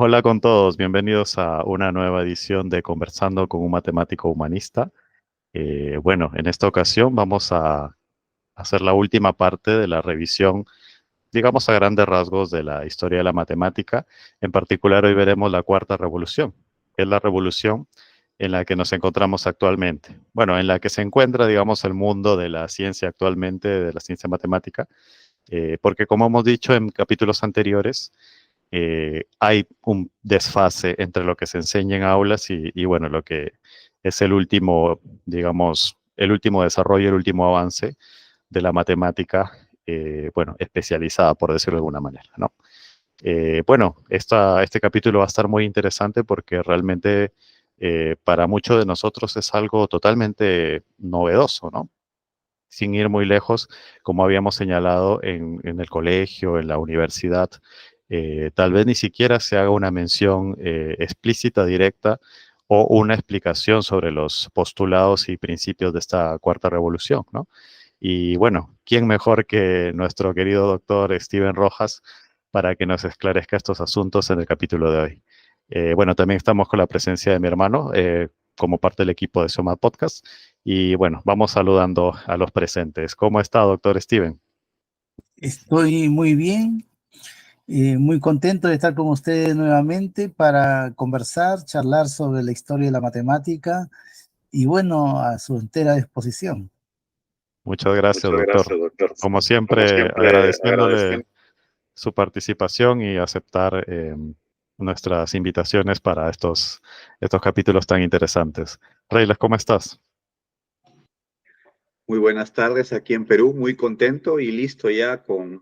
Hola con todos, bienvenidos a una nueva edición de Conversando con un matemático humanista. Bueno, en esta ocasión vamos a hacer la última parte de la revisión, digamos a grandes rasgos, de la historia de la matemática. En particular, hoy veremos la cuarta revolución, que es la revolución en la que nos encontramos actualmente. Bueno, en la que se encuentra, digamos, el mundo de la ciencia actualmente, de la ciencia matemática, porque como hemos dicho en capítulos anteriores, hay un desfase entre lo que se enseña en aulas y, bueno, lo que es el último, digamos, el último desarrollo, el último avance de la matemática, bueno, especializada, por decirlo de alguna manera, ¿no? Bueno, este capítulo va a estar muy interesante porque realmente para muchos de nosotros es algo totalmente novedoso, ¿no? Sin ir muy lejos, como habíamos señalado en el colegio, en la universidad, tal vez ni siquiera se haga una mención explícita, directa, o una explicación sobre los postulados y principios de esta cuarta revolución, ¿no? Y bueno, ¿quién mejor que nuestro querido doctor Steven Rojas para que nos esclarezca estos asuntos en el capítulo de hoy? Bueno, también estamos con la presencia de mi hermano como parte del equipo de Soma Podcast. Y bueno, vamos saludando a los presentes. ¿Cómo está, doctor Steven? Estoy muy bien, muy contento de estar con ustedes nuevamente para conversar, charlar sobre la historia de la matemática y bueno, a su entera disposición. Muchas gracias, Muchas doctor. gracias, doctor. Como Como siempre, siempre, agradeciéndole agradeciendo. su participación y aceptar nuestras invitaciones para estos capítulos tan interesantes. Reyles, ¿cómo estás? Muy buenas tardes aquí en Perú, muy contento y listo ya con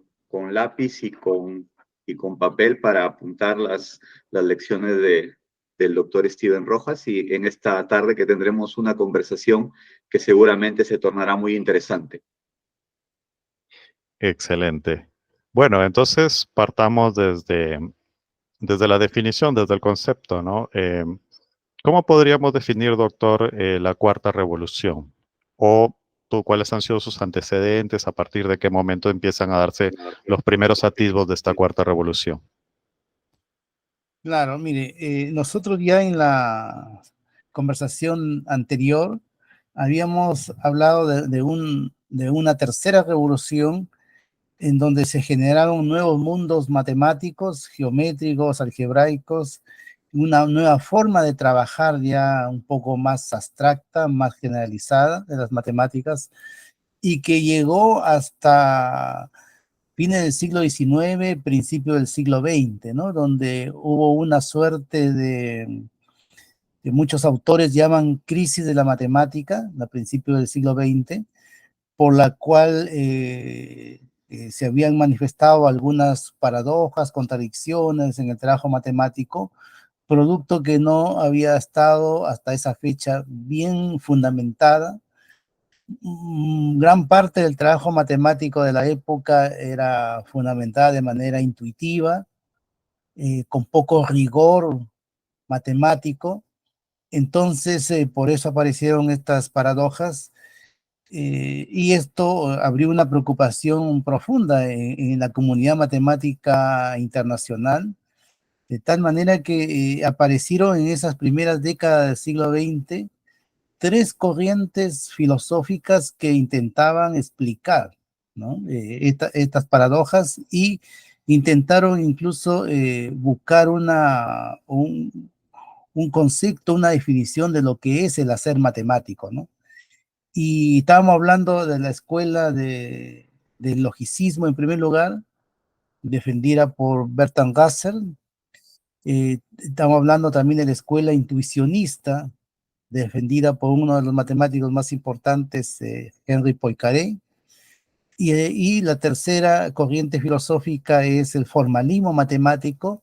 lápiz y con papel para apuntar las lecciones del doctor Steven Rojas y en esta tarde que tendremos una conversación que seguramente se tornará muy interesante. Excelente. Bueno, entonces partamos desde la definición, desde el concepto, ¿no? ¿Cómo podríamos definir, doctor, la cuarta revolución? ¿O cuáles han sido sus antecedentes? ¿A partir de qué momento empiezan a darse los primeros atisbos de esta cuarta revolución? Claro, mire, nosotros ya en la conversación anterior habíamos hablado de una tercera revolución en donde se generaron nuevos mundos matemáticos, geométricos, algebraicos, una nueva forma de trabajar ya un poco más abstracta, más generalizada de las matemáticas, y que llegó hasta fines del siglo XIX, principio del siglo XX, ¿no? Donde hubo una suerte que muchos autores llaman crisis de la matemática, a principios del siglo XX, por la cual se habían manifestado algunas paradojas, contradicciones en el trabajo matemático, producto que no había estado hasta esa fecha bien fundamentada. Gran parte del trabajo matemático de la época era fundamentada de manera intuitiva, con poco rigor matemático. Entonces, por eso aparecieron estas paradojas. Y esto abrió una preocupación profunda en la comunidad matemática internacional, de tal manera que aparecieron en esas primeras décadas del siglo XX tres corrientes filosóficas que intentaban explicar, ¿no? Estas paradojas y intentaron incluso buscar un concepto, una definición de lo que es el hacer matemático, ¿no? Y estábamos hablando de la escuela del logicismo en primer lugar, defendida por Bertrand Russell. Estamos hablando también de la escuela intuicionista, defendida por uno de los matemáticos más importantes, Henri Poincaré. Y la tercera corriente filosófica es el formalismo matemático,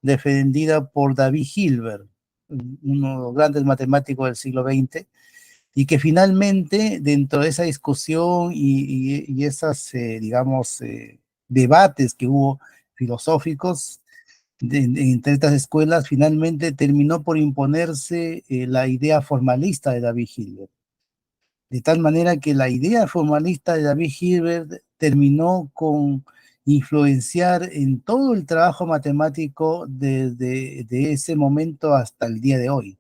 defendida por David Hilbert, uno de los grandes matemáticos del siglo XX, y que finalmente dentro de esa discusión y esas, digamos, debates que hubo filosóficos entre estas escuelas, finalmente terminó por imponerse la idea formalista de David Hilbert. De tal manera que la idea formalista de David Hilbert terminó con influenciar en todo el trabajo matemático desde de ese momento hasta el día de hoy.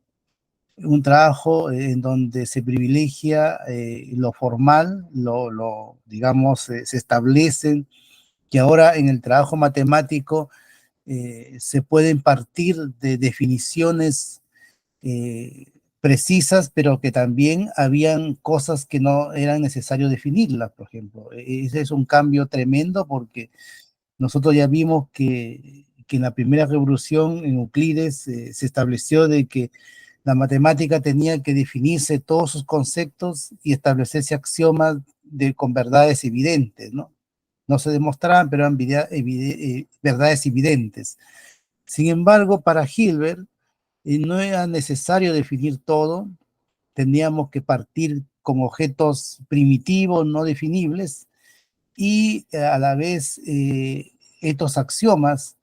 Un trabajo en donde se privilegia lo formal, digamos, se establecen que ahora en el trabajo matemático se pueden partir de definiciones precisas, pero que también habían cosas que no eran necesario definirlas, por ejemplo. Ese es un cambio tremendo porque nosotros ya vimos que en la primera revolución en Euclides se estableció de que la matemática tenía que definirse todos sus conceptos y establecerse axiomas con verdades evidentes, ¿no? No se demostraban, pero eran verdades evidentes. Sin embargo, para Hilbert no era necesario definir todo, teníamos que partir con objetos primitivos, no definibles, y a la vez estos axiomas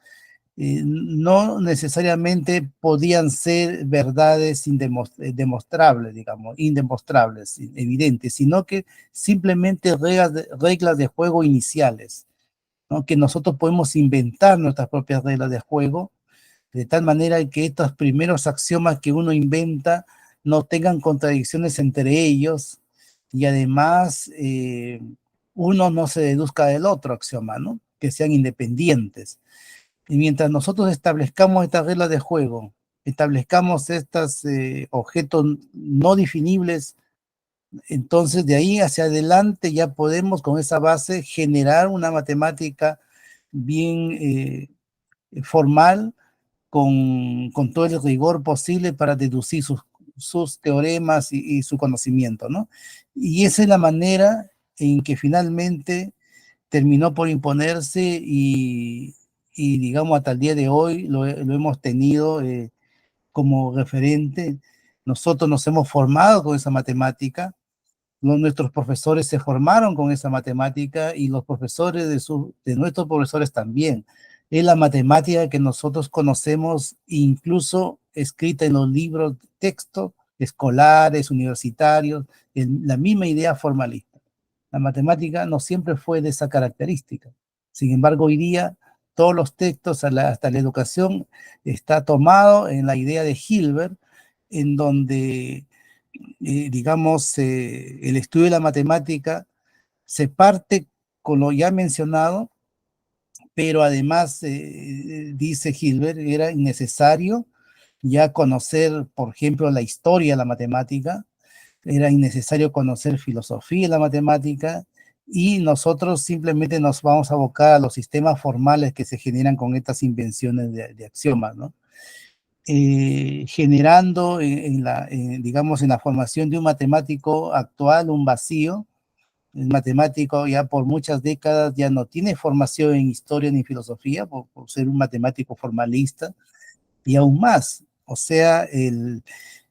no necesariamente podían ser verdades demostrables, digamos, indemostrables, evidentes, sino que simplemente reglas de juego iniciales, ¿no? Que nosotros podemos inventar nuestras propias reglas de juego, de tal manera que estos primeros axiomas que uno inventa no tengan contradicciones entre ellos y además uno no se deduzca del otro axioma, ¿no? Que sean independientes. Y mientras nosotros establezcamos estas reglas de juego, establezcamos estos objetos no definibles, entonces de ahí hacia adelante ya podemos con esa base generar una matemática bien formal, con todo el rigor posible para deducir sus teoremas y su conocimiento, ¿no? Y esa es la manera en que finalmente terminó por imponerse y digamos, hasta el día de hoy lo hemos tenido como referente. Nosotros nos hemos formado con esa matemática, nuestros profesores se formaron con esa matemática y los profesores de nuestros profesores también. Es la matemática que nosotros conocemos, incluso escrita en los libros de texto escolares, universitarios, en la misma idea formalista. La matemática no siempre fue de esa característica. Sin embargo, hoy día todos los textos, hasta la educación, está tomado en la idea de Hilbert, en donde digamos, el estudio de la matemática se parte con lo ya mencionado, pero además, dice Hilbert, era innecesario ya conocer, por ejemplo, la historia de la matemática, era innecesario conocer filosofía de la matemática, y nosotros simplemente nos vamos a abocar a los sistemas formales que se generan con estas invenciones de axiomas, ¿no? Generando digamos, en la formación de un matemático actual un vacío. El matemático ya por muchas décadas ya no tiene formación en historia ni filosofía por ser un matemático formalista, y aún más, o sea,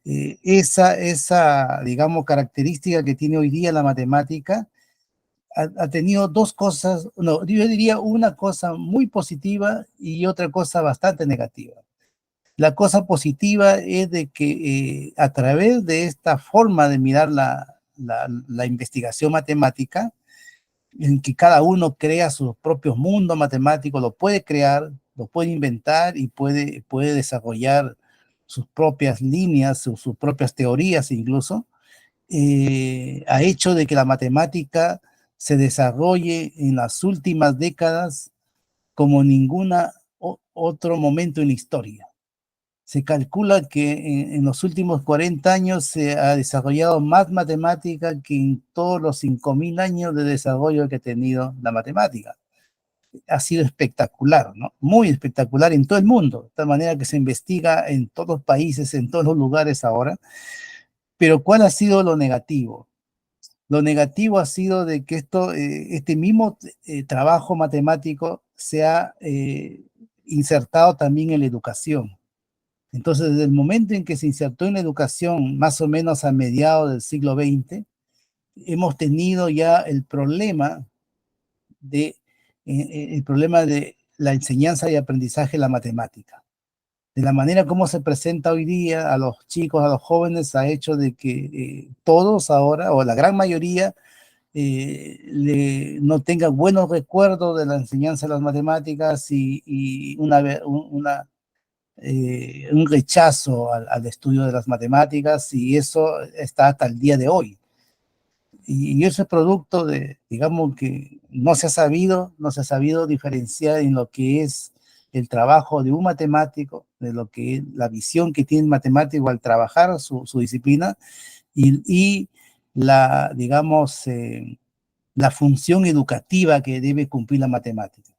esa, digamos, característica que tiene hoy día la matemática ha tenido dos cosas, no, yo diría una cosa muy positiva y otra cosa bastante negativa. La cosa positiva es de que a través de esta forma de mirar la investigación matemática, en que cada uno crea sus propios mundos matemáticos, lo puede crear, lo puede inventar y puede desarrollar sus propias líneas, sus propias teorías incluso, ha hecho de que la matemática se desarrolle en las últimas décadas como ninguna otro momento en la historia. Se calcula que en los últimos 40 años se ha desarrollado más matemática que en todos los 5.000 años de desarrollo que ha tenido la matemática. Ha sido espectacular, ¿no? Muy espectacular en todo el mundo, de tal manera que se investiga en todos los países, en todos los lugares ahora. Pero ¿cuál ha sido lo negativo? Lo negativo ha sido de que este mismo trabajo matemático se ha insertado también en la educación. Entonces, desde el momento en que se insertó en la educación, más o menos a mediados del siglo XX, hemos tenido ya el problema de la enseñanza y aprendizaje de la matemática. De la manera como se presenta hoy día a los chicos, a los jóvenes, ha hecho de que todos ahora, o la gran mayoría, no tenga buenos recuerdos de la enseñanza de las matemáticas y un rechazo al estudio de las matemáticas, y eso está hasta el día de hoy. Y eso es producto de, digamos, que no se ha sabido diferenciar en lo que es el trabajo de un matemático, de lo que es la visión que tiene el matemático al trabajar su disciplina, y digamos, la función educativa que debe cumplir la matemática,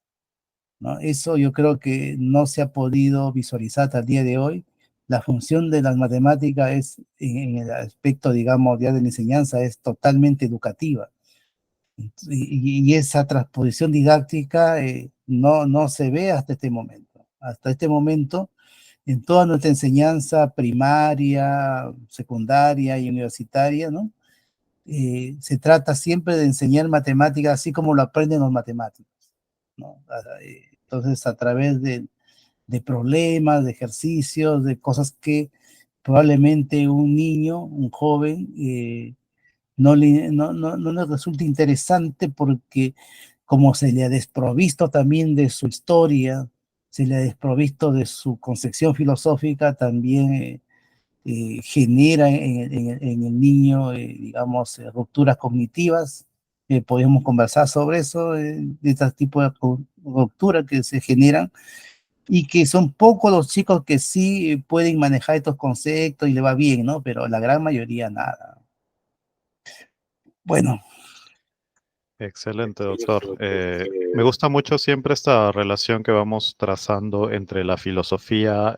¿no? Eso yo creo que no se ha podido visualizar hasta el día de hoy. La función de las matemáticas es, en el aspecto, digamos, ya de la enseñanza, es totalmente educativa. Y esa transposición didáctica no se ve hasta este momento. Hasta este momento, en toda nuestra enseñanza primaria, secundaria y universitaria, ¿no? Se trata siempre de enseñar matemáticas así como lo aprenden los matemáticos, ¿no? Entonces, a través de problemas, de ejercicios, de cosas que probablemente un niño, un joven, no le resulta interesante, porque como se le ha desprovisto también de su historia, se le ha desprovisto de su concepción filosófica, también genera en el niño, digamos, rupturas cognitivas. Podemos conversar sobre eso, de este tipo de rupturas que se generan, y que son pocos los chicos que sí pueden manejar estos conceptos y le va bien, ¿no? Pero la gran mayoría nada. Bueno. Excelente, doctor. Me gusta mucho siempre esta relación que vamos trazando entre la filosofía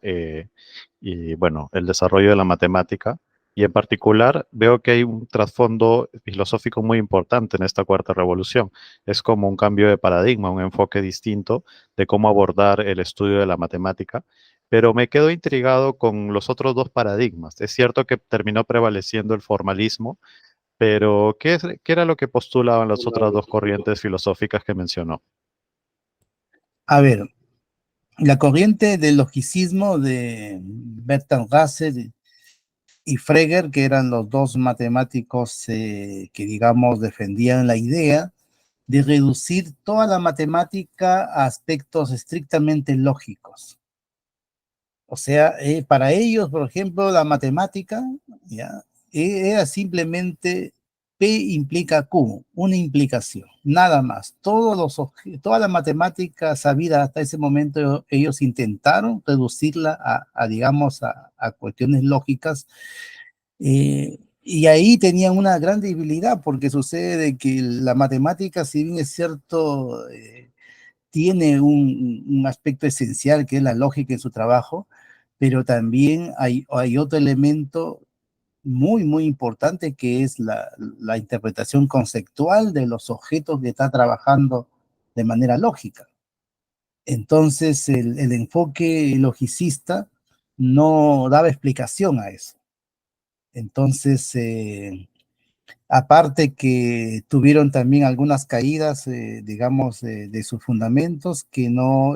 y, bueno, el desarrollo de la matemática. Y en particular veo que hay un trasfondo filosófico muy importante en esta cuarta revolución. Es como un cambio de paradigma, un enfoque distinto de cómo abordar el estudio de la matemática. Pero me quedo intrigado con los otros dos paradigmas. Es cierto que terminó prevaleciendo el formalismo, pero ¿qué era lo que postulaban las otras dos corrientes filosóficas que mencionó? A ver, la corriente del logicismo de Bertrand Russell y Frege, que eran los dos matemáticos que, digamos, defendían la idea de reducir toda la matemática a aspectos estrictamente lógicos. O sea, para ellos, por ejemplo, la matemática, ¿ya? Era simplemente P implica Q, una implicación, nada más. Toda la matemática sabida hasta ese momento, ellos intentaron reducirla digamos, a cuestiones lógicas, y ahí tenían una gran debilidad, porque sucede de que la matemática, si bien es cierto, tiene un aspecto esencial que es la lógica en su trabajo, pero también hay otro elemento muy, muy importante, que es la interpretación conceptual de los objetos que está trabajando de manera lógica. Entonces, el enfoque logicista no daba explicación a eso. Entonces, aparte que tuvieron también algunas caídas, digamos, de sus fundamentos, que no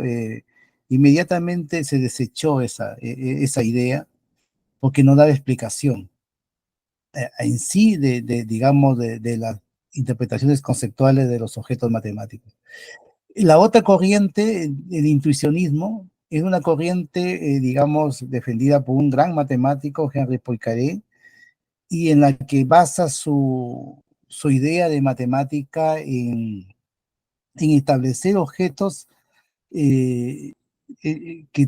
inmediatamente se desechó esa idea, porque no daba explicación en sí digamos, de las interpretaciones conceptuales de los objetos matemáticos. La otra corriente, el intuicionismo, es una corriente, digamos, defendida por un gran matemático, Henri Poincaré, y en la que basa su idea de matemática en establecer objetos que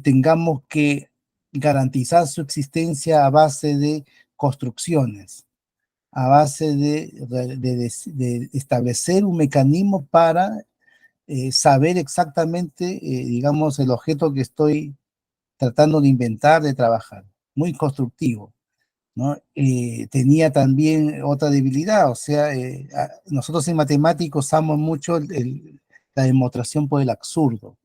tengamos que garantizar su existencia a base de construcciones, a base de establecer un mecanismo para saber exactamente, digamos, el objeto que estoy tratando de inventar, de trabajar. Muy constructivo, ¿no? Tenía también otra debilidad, o sea, nosotros en matemáticos usamos mucho la demostración por el absurdo.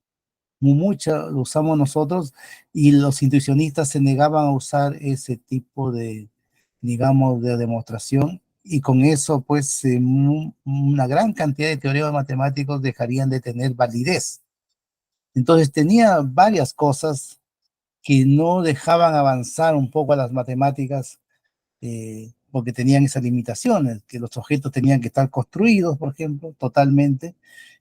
Mucho lo usamos nosotros, y los intuicionistas se negaban a usar ese tipo de, digamos, de demostración, y con eso, pues, una gran cantidad de teoremas matemáticos dejarían de tener validez. Entonces tenía varias cosas que no dejaban avanzar un poco a las matemáticas, porque tenían esas limitaciones, que los objetos tenían que estar construidos, por ejemplo, totalmente.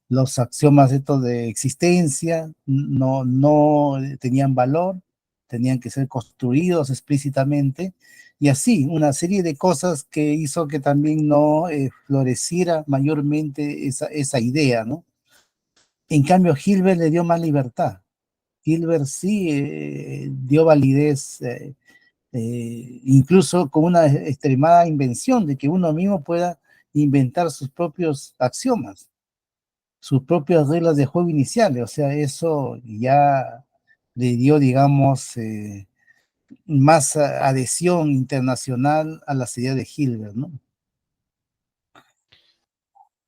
Los axiomas estos de existencia no tenían valor, tenían que ser construidos explícitamente, y así, una serie de cosas que hizo que también no floreciera mayormente esa idea, ¿no? En cambio, Hilbert le dio más libertad. Hilbert sí dio validez, incluso con una extremada invención de que uno mismo pueda inventar sus propios axiomas, sus propias reglas de juego iniciales. O sea, eso ya le dio, digamos, más adhesión internacional a las ideas de Hilbert, ¿no?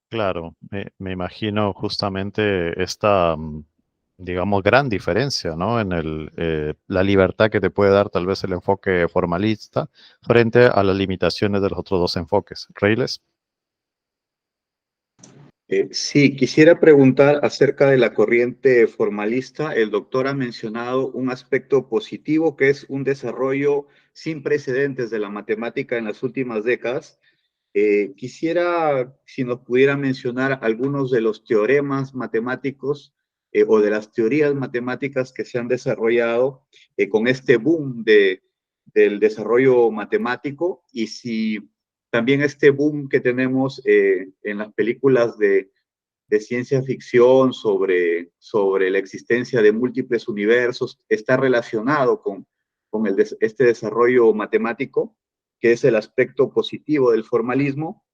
Claro, me imagino justamente esta, digamos, gran diferencia, ¿no? En la libertad que te puede dar tal vez el enfoque formalista frente a las limitaciones de los otros dos enfoques. Reyles. Sí, quisiera preguntar acerca de la corriente formalista. El doctor ha mencionado un aspecto positivo que es un desarrollo sin precedentes de la matemática en las últimas décadas. Quisiera, si nos pudiera mencionar algunos de los teoremas matemáticos o de las teorías matemáticas que se han desarrollado con este boom del desarrollo matemático, y si también este boom que tenemos en las películas de ciencia ficción sobre la existencia de múltiples universos está relacionado con este desarrollo matemático, que es el aspecto positivo del formalismo.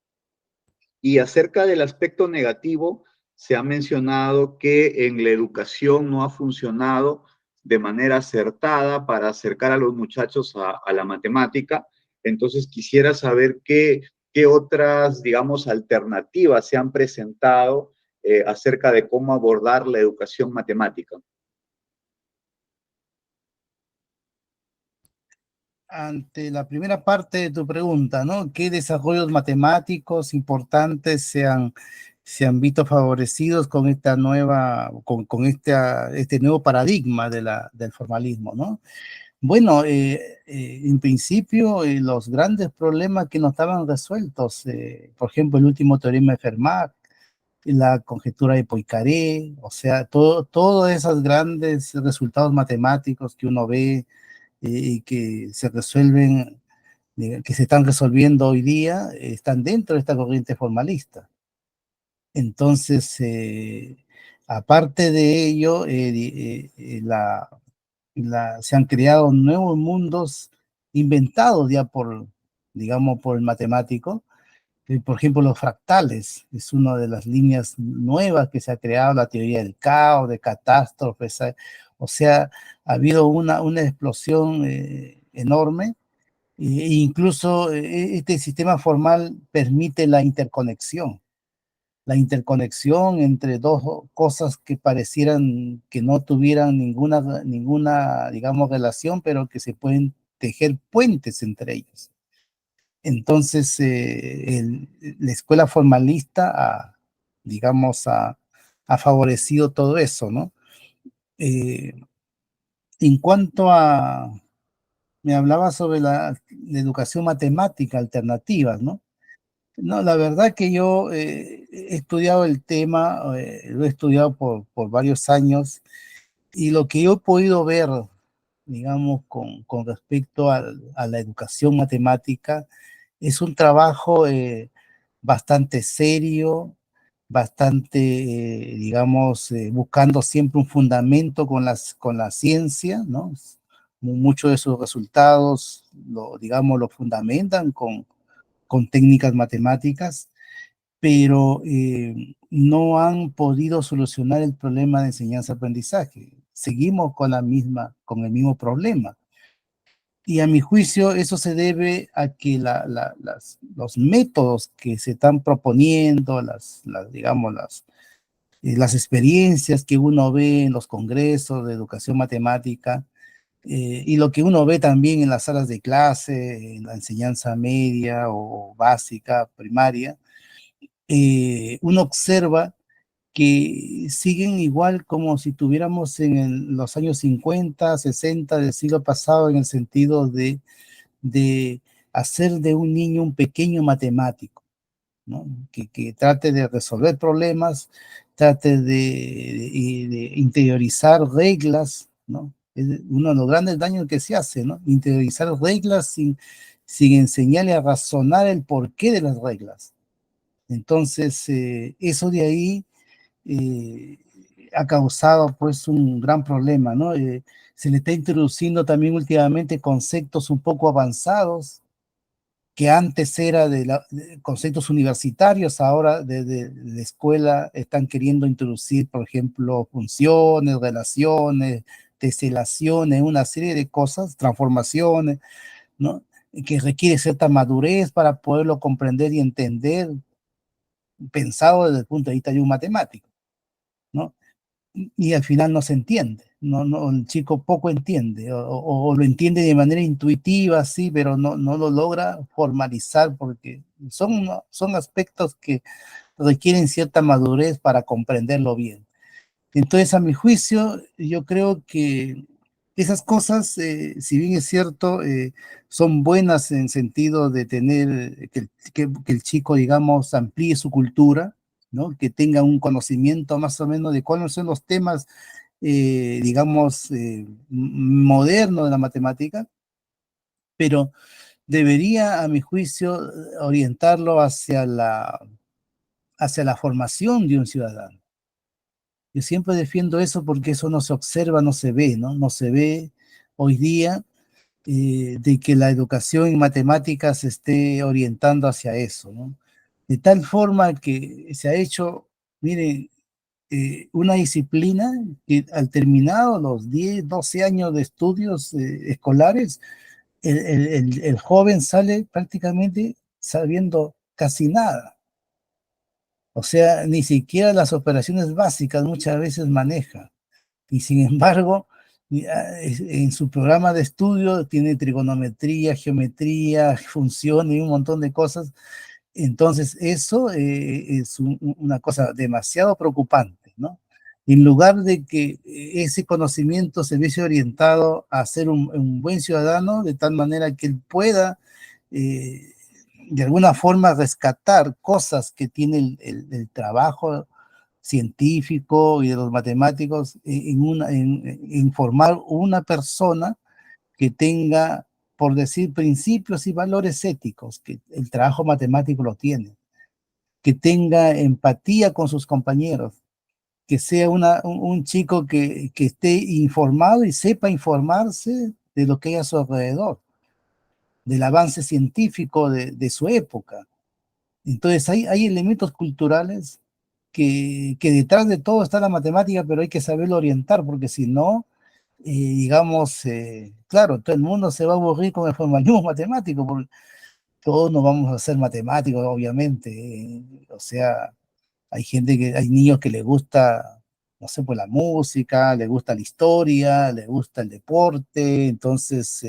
Y acerca del aspecto negativo, se ha mencionado que en la educación no ha funcionado de manera acertada para acercar a los muchachos a la matemática. Entonces quisiera saber qué otras, digamos, alternativas se han presentado acerca de cómo abordar la educación matemática. Ante la primera parte de tu pregunta, ¿no? ¿Qué desarrollos matemáticos importantes se han visto favorecidos con esta nueva, con este nuevo paradigma del formalismo, ¿no? Bueno, en principio, los grandes problemas que no estaban resueltos, por ejemplo, el último teorema de Fermat, la conjetura de Poincaré, o sea, todos esos grandes resultados matemáticos que uno ve y que se resuelven, que se están resolviendo hoy día, están dentro de esta corriente formalista. Entonces, aparte de ello, se han creado nuevos mundos inventados ya por, digamos, por el matemático. Por ejemplo, los fractales es una de las líneas nuevas que se ha creado, la teoría del caos, de catástrofes. O sea, ha habido una explosión enorme, e incluso este sistema formal permite la interconexión entre dos cosas que parecieran que no tuvieran ninguna, digamos, relación, pero que se pueden tejer puentes entre ellos. Entonces, la escuela formalista digamos, ha favorecido todo eso, ¿no? Eh, en cuanto me hablaba sobre la educación matemática alternativa, ¿no? No, la verdad que yo he estudiado el tema, lo he estudiado por varios años, y lo que yo he podido ver, digamos, con respecto a la educación matemática, es un trabajo bastante serio, bastante, digamos, buscando siempre un fundamento con la ciencia, ¿no? Muchos de sus resultados, digamos, lo fundamentan con técnicas matemáticas, pero no han podido solucionar el problema de enseñanza-aprendizaje. Seguimos con el mismo problema. Y a mi juicio eso se debe a que los métodos que se están proponiendo, digamos, las experiencias que uno ve en los congresos de educación matemática, y lo que uno ve también en las salas de clase, en la enseñanza media o básica, primaria, uno observa que siguen igual como si tuviéramos los años 50, 60 del siglo pasado, en el sentido de hacer de un niño un pequeño matemático, ¿no? Que trate de resolver problemas, trate de interiorizar reglas, ¿no? Es uno de los grandes daños que se hace, ¿no? Interiorizar reglas sin enseñarle a razonar el porqué de las reglas. Entonces, eso de ahí eh, ha causado pues un gran problema, ¿no? Se le está introduciendo también últimamente conceptos un poco avanzados, que antes era de conceptos universitarios, ahora desde la escuela están queriendo introducir, por ejemplo, funciones, relaciones, teselaciones, una serie de cosas, transformaciones, ¿no? Que requiere cierta madurez para poderlo comprender y entender, pensado desde el punto de vista de un matemático, ¿no? Y al final no se entiende, el chico poco entiende, o lo entiende de manera intuitiva, sí, pero no lo logra formalizar porque son aspectos que requieren cierta madurez para comprenderlo bien. Entonces, a mi juicio, yo creo que esas cosas, si bien es cierto, son buenas en sentido de tener, que el chico, digamos, amplíe su cultura, ¿no? Que tenga un conocimiento más o menos de cuáles son los temas, digamos, modernos de la matemática, pero debería, a mi juicio, orientarlo hacia la formación de un ciudadano. Yo siempre defiendo eso porque eso no se observa, no se ve, ¿no? No se ve hoy día, de que la educación en matemáticas se esté orientando hacia eso, ¿no? De tal forma que se ha hecho, miren, una disciplina que al terminado los 10, 12 años de estudios escolares, el joven sale prácticamente sabiendo casi nada. O sea, ni siquiera las operaciones básicas muchas veces maneja. Y sin embargo, en su programa de estudio tiene trigonometría, geometría, funciones y un montón de cosas. Entonces, eso es una cosa demasiado preocupante, ¿no? En lugar de que ese conocimiento se hubiese orientado a ser un buen ciudadano, de tal manera que él pueda, eh, de alguna forma, rescatar cosas que tiene el trabajo científico y de los matemáticos en formar una persona que tenga, por decir, principios y valores éticos, que el trabajo matemático lo tiene, que tenga empatía con sus compañeros, que sea un chico que esté informado y sepa informarse de lo que hay a su alrededor, del avance científico de su época. Entonces hay elementos culturales que detrás de todo está la matemática, pero hay que saberlo orientar, porque si no, digamos, claro, todo el mundo se va a aburrir con el formalismo matemático, porque todos no vamos a ser matemáticos, obviamente. O sea, hay niños que les gusta, no sé, pues la música, les gusta la historia, les gusta el deporte, entonces,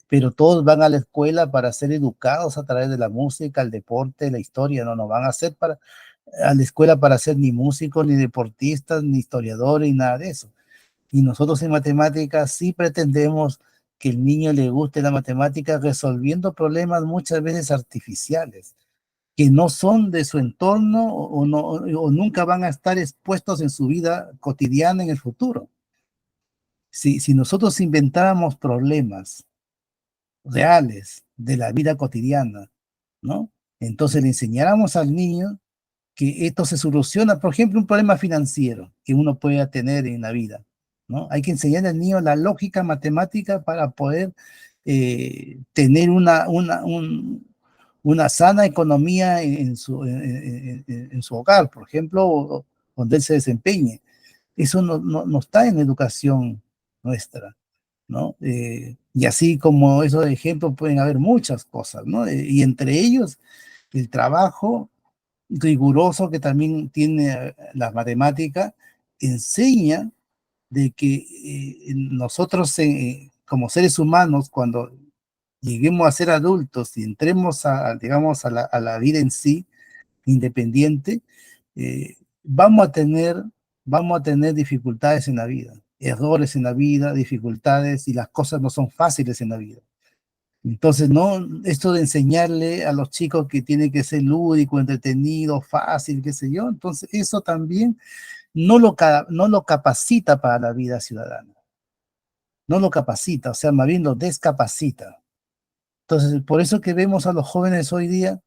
pero todos van a la escuela para ser educados a través de la música, el deporte, la historia, no van a ser a la escuela para ser ni músicos, ni deportistas, ni historiadores, ni nada de eso. Y nosotros en matemáticas sí pretendemos que el niño le guste la matemática resolviendo problemas muchas veces artificiales, que no son de su entorno o nunca van a estar expuestos en su vida cotidiana en el futuro. Si nosotros inventáramos problemas reales de la vida cotidiana, ¿no? Entonces le enseñáramos al niño que esto se soluciona, por ejemplo, un problema financiero que uno pueda tener en la vida, ¿no? Hay que enseñar al niño la lógica matemática para poder tener una sana economía en su hogar, por ejemplo, donde él se desempeñe. Eso no está en la educación nuestra, ¿no? Y así como esos ejemplos pueden haber muchas cosas, ¿no? Y entre ellos el trabajo riguroso que también tiene la matemática, enseña de que nosotros como seres humanos, cuando lleguemos a ser adultos y entremos digamos, a la vida en sí, independiente, vamos vamos a tener dificultades en la vida, errores en la vida, dificultades, y las cosas no son fáciles en la vida. Entonces, no, esto de enseñarle a los chicos que tiene que ser lúdico, entretenido, fácil, qué sé yo, entonces eso también no lo capacita para la vida ciudadana, no lo capacita, o sea, más bien lo descapacita. Entonces, por eso que vemos a los jóvenes hoy día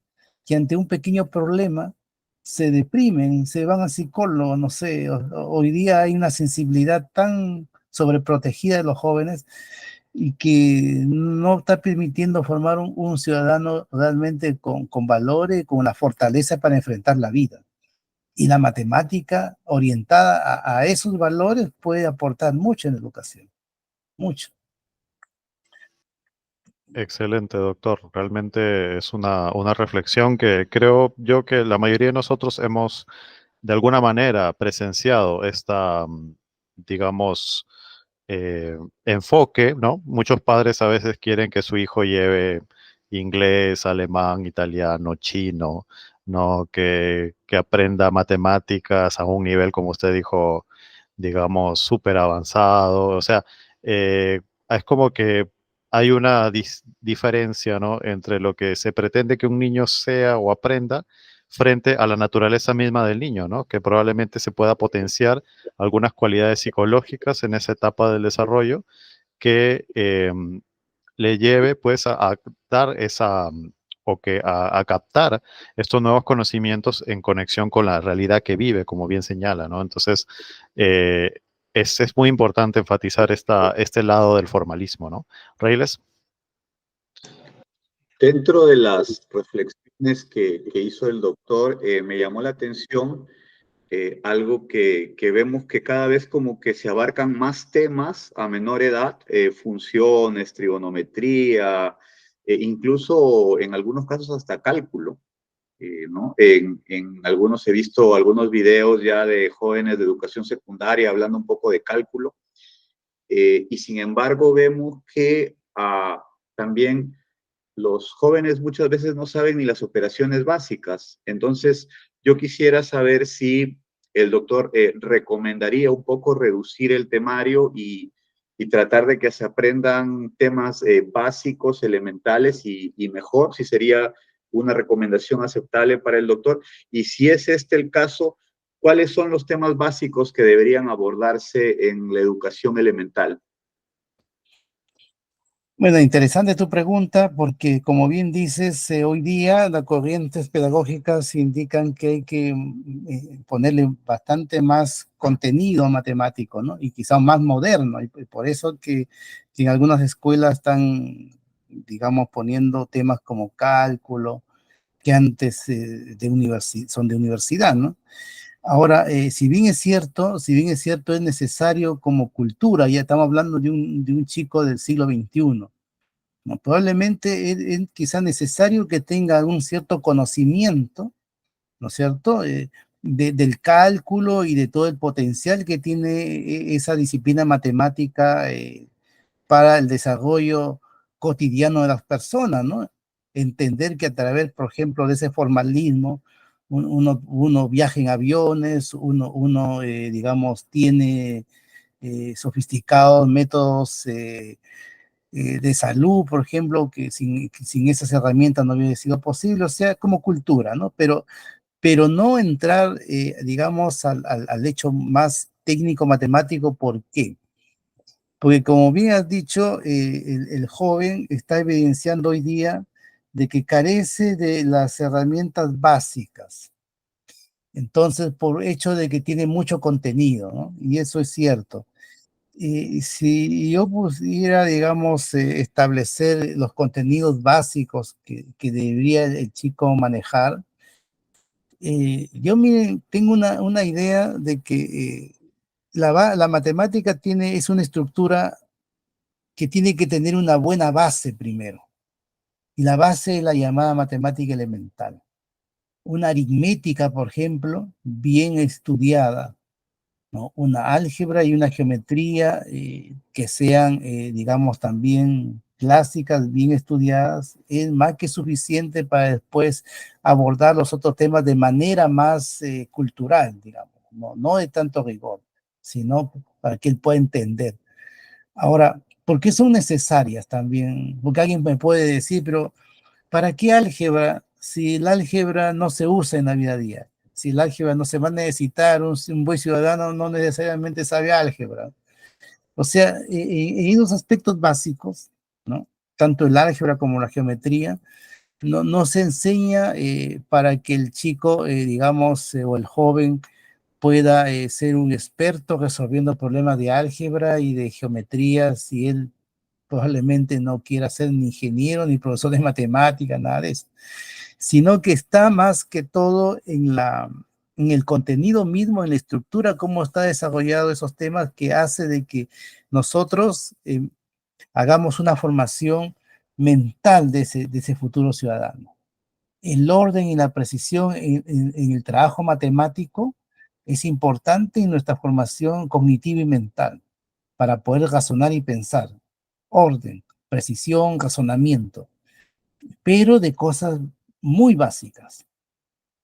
que ante un pequeño problema se deprimen, se van al psicólogo, no sé, hoy día hay una sensibilidad tan sobreprotegida de los jóvenes y que no está permitiendo formar un ciudadano realmente con valores, con la fortaleza para enfrentar la vida. Y la matemática orientada a esos valores puede aportar mucho en la educación, mucho. Excelente, doctor. Realmente es una reflexión que creo yo que la mayoría de nosotros hemos de alguna manera presenciado esta, digamos, enfoque, ¿no? Muchos padres a veces quieren que su hijo lleve inglés, alemán, italiano, chino, ¿no? Que aprenda matemáticas a un nivel, como usted dijo, digamos, súper avanzado. O sea, es como que hay una diferencia, ¿no? Entre lo que se pretende que un niño sea o aprenda frente a la naturaleza misma del niño, ¿no? Que probablemente se pueda potenciar algunas cualidades psicológicas en esa etapa del desarrollo que le lleve pues a dar esa o que a captar estos nuevos conocimientos en conexión con la realidad que vive, como bien señala, ¿no? Entonces, eh, es muy importante enfatizar este lado del formalismo, ¿no? Reyles. Dentro de las reflexiones que hizo el doctor, me llamó la atención algo que vemos que cada vez como que se abarcan más temas a menor edad, funciones, trigonometría, incluso en algunos casos hasta cálculo, ¿no? En algunos he visto algunos videos ya de jóvenes de educación secundaria hablando un poco de cálculo, y sin embargo vemos que también los jóvenes muchas veces no saben ni las operaciones básicas. Entonces, yo quisiera saber si el doctor recomendaría un poco reducir el temario y tratar de que se aprendan temas básicos, elementales y mejor, si sería una recomendación aceptable para el doctor. Y si es este el caso, ¿cuáles son los temas básicos que deberían abordarse en la educación elemental? Bueno, interesante tu pregunta porque, como bien dices, hoy día las corrientes pedagógicas indican que hay que ponerle bastante más contenido matemático, ¿no? Y quizá más moderno. Y por eso que en algunas escuelas están, digamos, poniendo temas como cálculo, que antes son de universidad, ¿no? Ahora, si bien es cierto, es necesario como cultura, ya estamos hablando de un chico del siglo XXI, ¿no? Probablemente es quizá necesario que tenga algún cierto conocimiento, ¿no es cierto?, del cálculo y de todo el potencial que tiene esa disciplina matemática para el desarrollo cotidiano de las personas, ¿no? Entender que a través, por ejemplo, de ese formalismo, uno viaja en aviones, digamos, tiene sofisticados métodos de salud, por ejemplo, que sin esas herramientas no hubiera sido posible, o sea, como cultura, ¿no? Pero no entrar, digamos, al hecho más técnico-matemático. ¿Por qué? Porque como bien has dicho, el joven está evidenciando hoy día de que carece de las herramientas básicas. Entonces, por hecho de que tiene mucho contenido, ¿no? Y eso es cierto. Y si yo pudiera, digamos, establecer los contenidos básicos que debería el chico manejar, yo miren, tengo una idea de que la matemática es una estructura que tiene que tener una buena base primero. Y la base es la llamada matemática elemental. Una aritmética, por ejemplo, bien estudiada, ¿no? Una álgebra y una geometría que sean, digamos, también clásicas, bien estudiadas, es más que suficiente para después abordar los otros temas de manera más cultural, digamos, no de tanto rigor, sino para que él pueda entender. Ahora, ¿Por qué son necesarias también? Porque alguien me puede decir, pero ¿para qué álgebra si el álgebra no se usa en la vida diaria? Si el álgebra no se va a necesitar, un buen ciudadano no necesariamente sabe álgebra. O sea, en esos aspectos básicos, ¿no? Tanto el álgebra como la geometría, no se enseña para que el chico, digamos, o el joven pueda ser un experto resolviendo problemas de álgebra y de geometría, si él probablemente no quiera ser ni ingeniero ni profesor de matemáticas, nada de eso, sino que está más que todo en el contenido mismo, en la estructura, cómo está desarrollado esos temas que hace de que nosotros hagamos una formación mental de ese futuro ciudadano. El orden y la precisión en el trabajo matemático es importante en nuestra formación cognitiva y mental para poder razonar y pensar. Orden, precisión, razonamiento, pero de cosas muy básicas,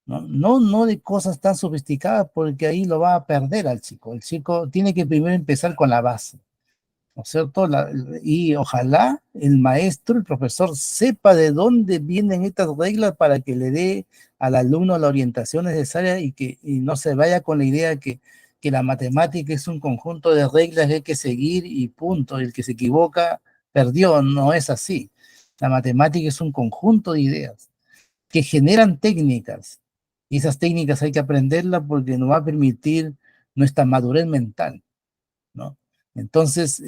¿no? No de cosas tan sofisticadas porque ahí lo va a perder al chico. El chico tiene que primero empezar con la base. ¿No es cierto? Y ojalá el maestro, el profesor, sepa de dónde vienen estas reglas para que le dé al alumno la orientación necesaria y no se vaya con la idea que la matemática es un conjunto de reglas que hay que seguir y punto. El que se equivoca perdió, no es así. La matemática es un conjunto de ideas que generan técnicas y esas técnicas hay que aprenderlas porque nos va a permitir nuestra madurez mental, ¿no? Entonces,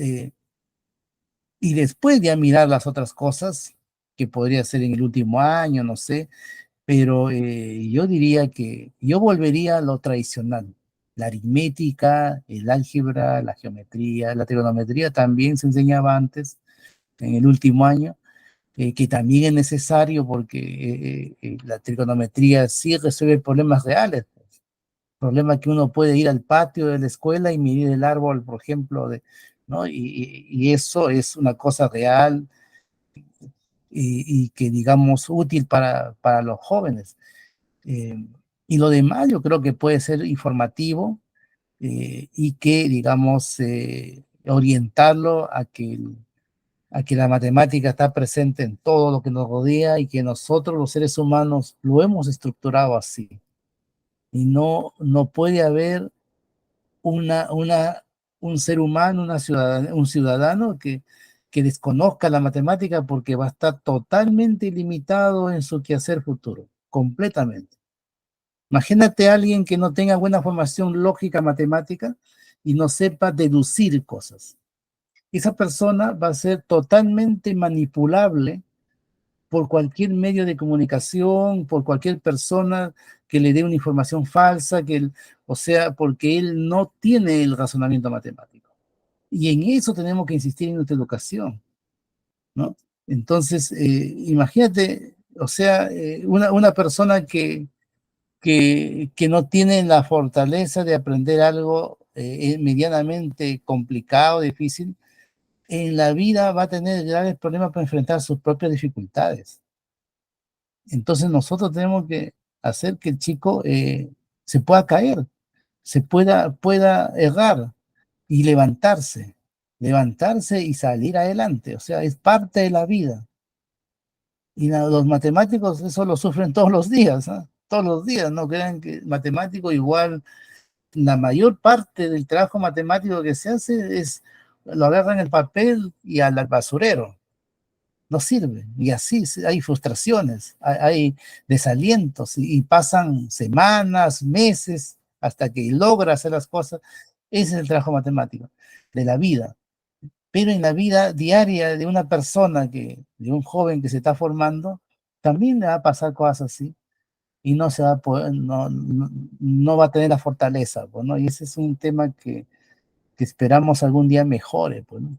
y después ya mirar las otras cosas, que podría ser en el último año, no sé, pero yo diría que yo volvería a lo tradicional. La aritmética, el álgebra, la geometría, la trigonometría también se enseñaba antes, en el último año, que también es necesario porque la trigonometría sí resuelve problemas reales, problema que uno puede ir al patio de la escuela y medir el árbol, por ejemplo, ¿no? Y eso es una cosa real y que, digamos, útil para los jóvenes. Eh, y lo demás yo creo que puede ser informativo y que, digamos, orientarlo a que la matemática está presente en todo lo que nos rodea y que nosotros los seres humanos lo hemos estructurado así. Y no puede haber una, una, un ser humano, un ciudadano que desconozca la matemática porque va a estar totalmente limitado en su quehacer futuro, completamente. Imagínate a alguien que no tenga buena formación lógica matemática y no sepa deducir cosas. Esa persona va a ser totalmente manipulable por cualquier medio de comunicación, por cualquier persona que le dé una información falsa, o sea, porque él no tiene el razonamiento matemático. Y en eso tenemos que insistir en nuestra educación, ¿no? Entonces, imagínate, o sea, una persona que no tiene la fortaleza de aprender algo medianamente complicado, difícil, en la vida va a tener graves problemas para enfrentar sus propias dificultades. Entonces nosotros tenemos que hacer que el chico se pueda caer, pueda errar y levantarse y salir adelante. O sea, es parte de la vida. Y los matemáticos eso lo sufren todos los días, ¿eh? Todos los días, no crean que matemático igual, la mayor parte del trabajo matemático que se hace es, lo agarran el papel y al basurero. No sirve. Y así hay frustraciones, hay desalientos y pasan semanas, meses hasta que logra hacer las cosas. Ese es el trabajo matemático de la vida. Pero en la vida diaria de una persona, de un joven que se está formando, también le va a pasar cosas así y no se va a poder, no va a tener la fortaleza, pues, ¿no? Y ese es un tema que esperamos algún día mejore, pues, ¿no?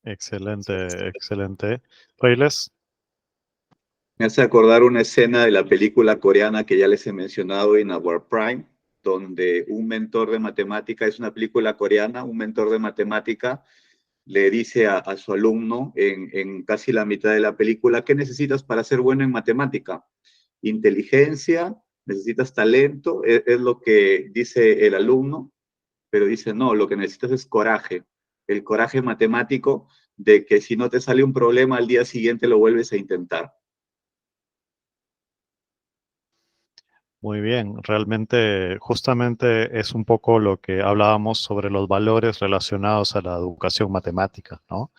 Excelente, excelente. Reyles, Me hace acordar una escena de la película coreana que ya les he mencionado, In Our Prime, donde un mentor de matemática, es una película coreana, un mentor de matemática le dice a su alumno en casi la mitad de la película, ¿qué necesitas para ser bueno en matemática? Inteligencia, necesitas talento, es lo que dice el alumno, pero dice, no, lo que necesitas es coraje. el coraje matemático de que si no te sale un problema al día siguiente lo vuelves a intentar. Muy bien, realmente justamente es un poco lo que hablábamos sobre los valores relacionados a la educación matemática, ¿no?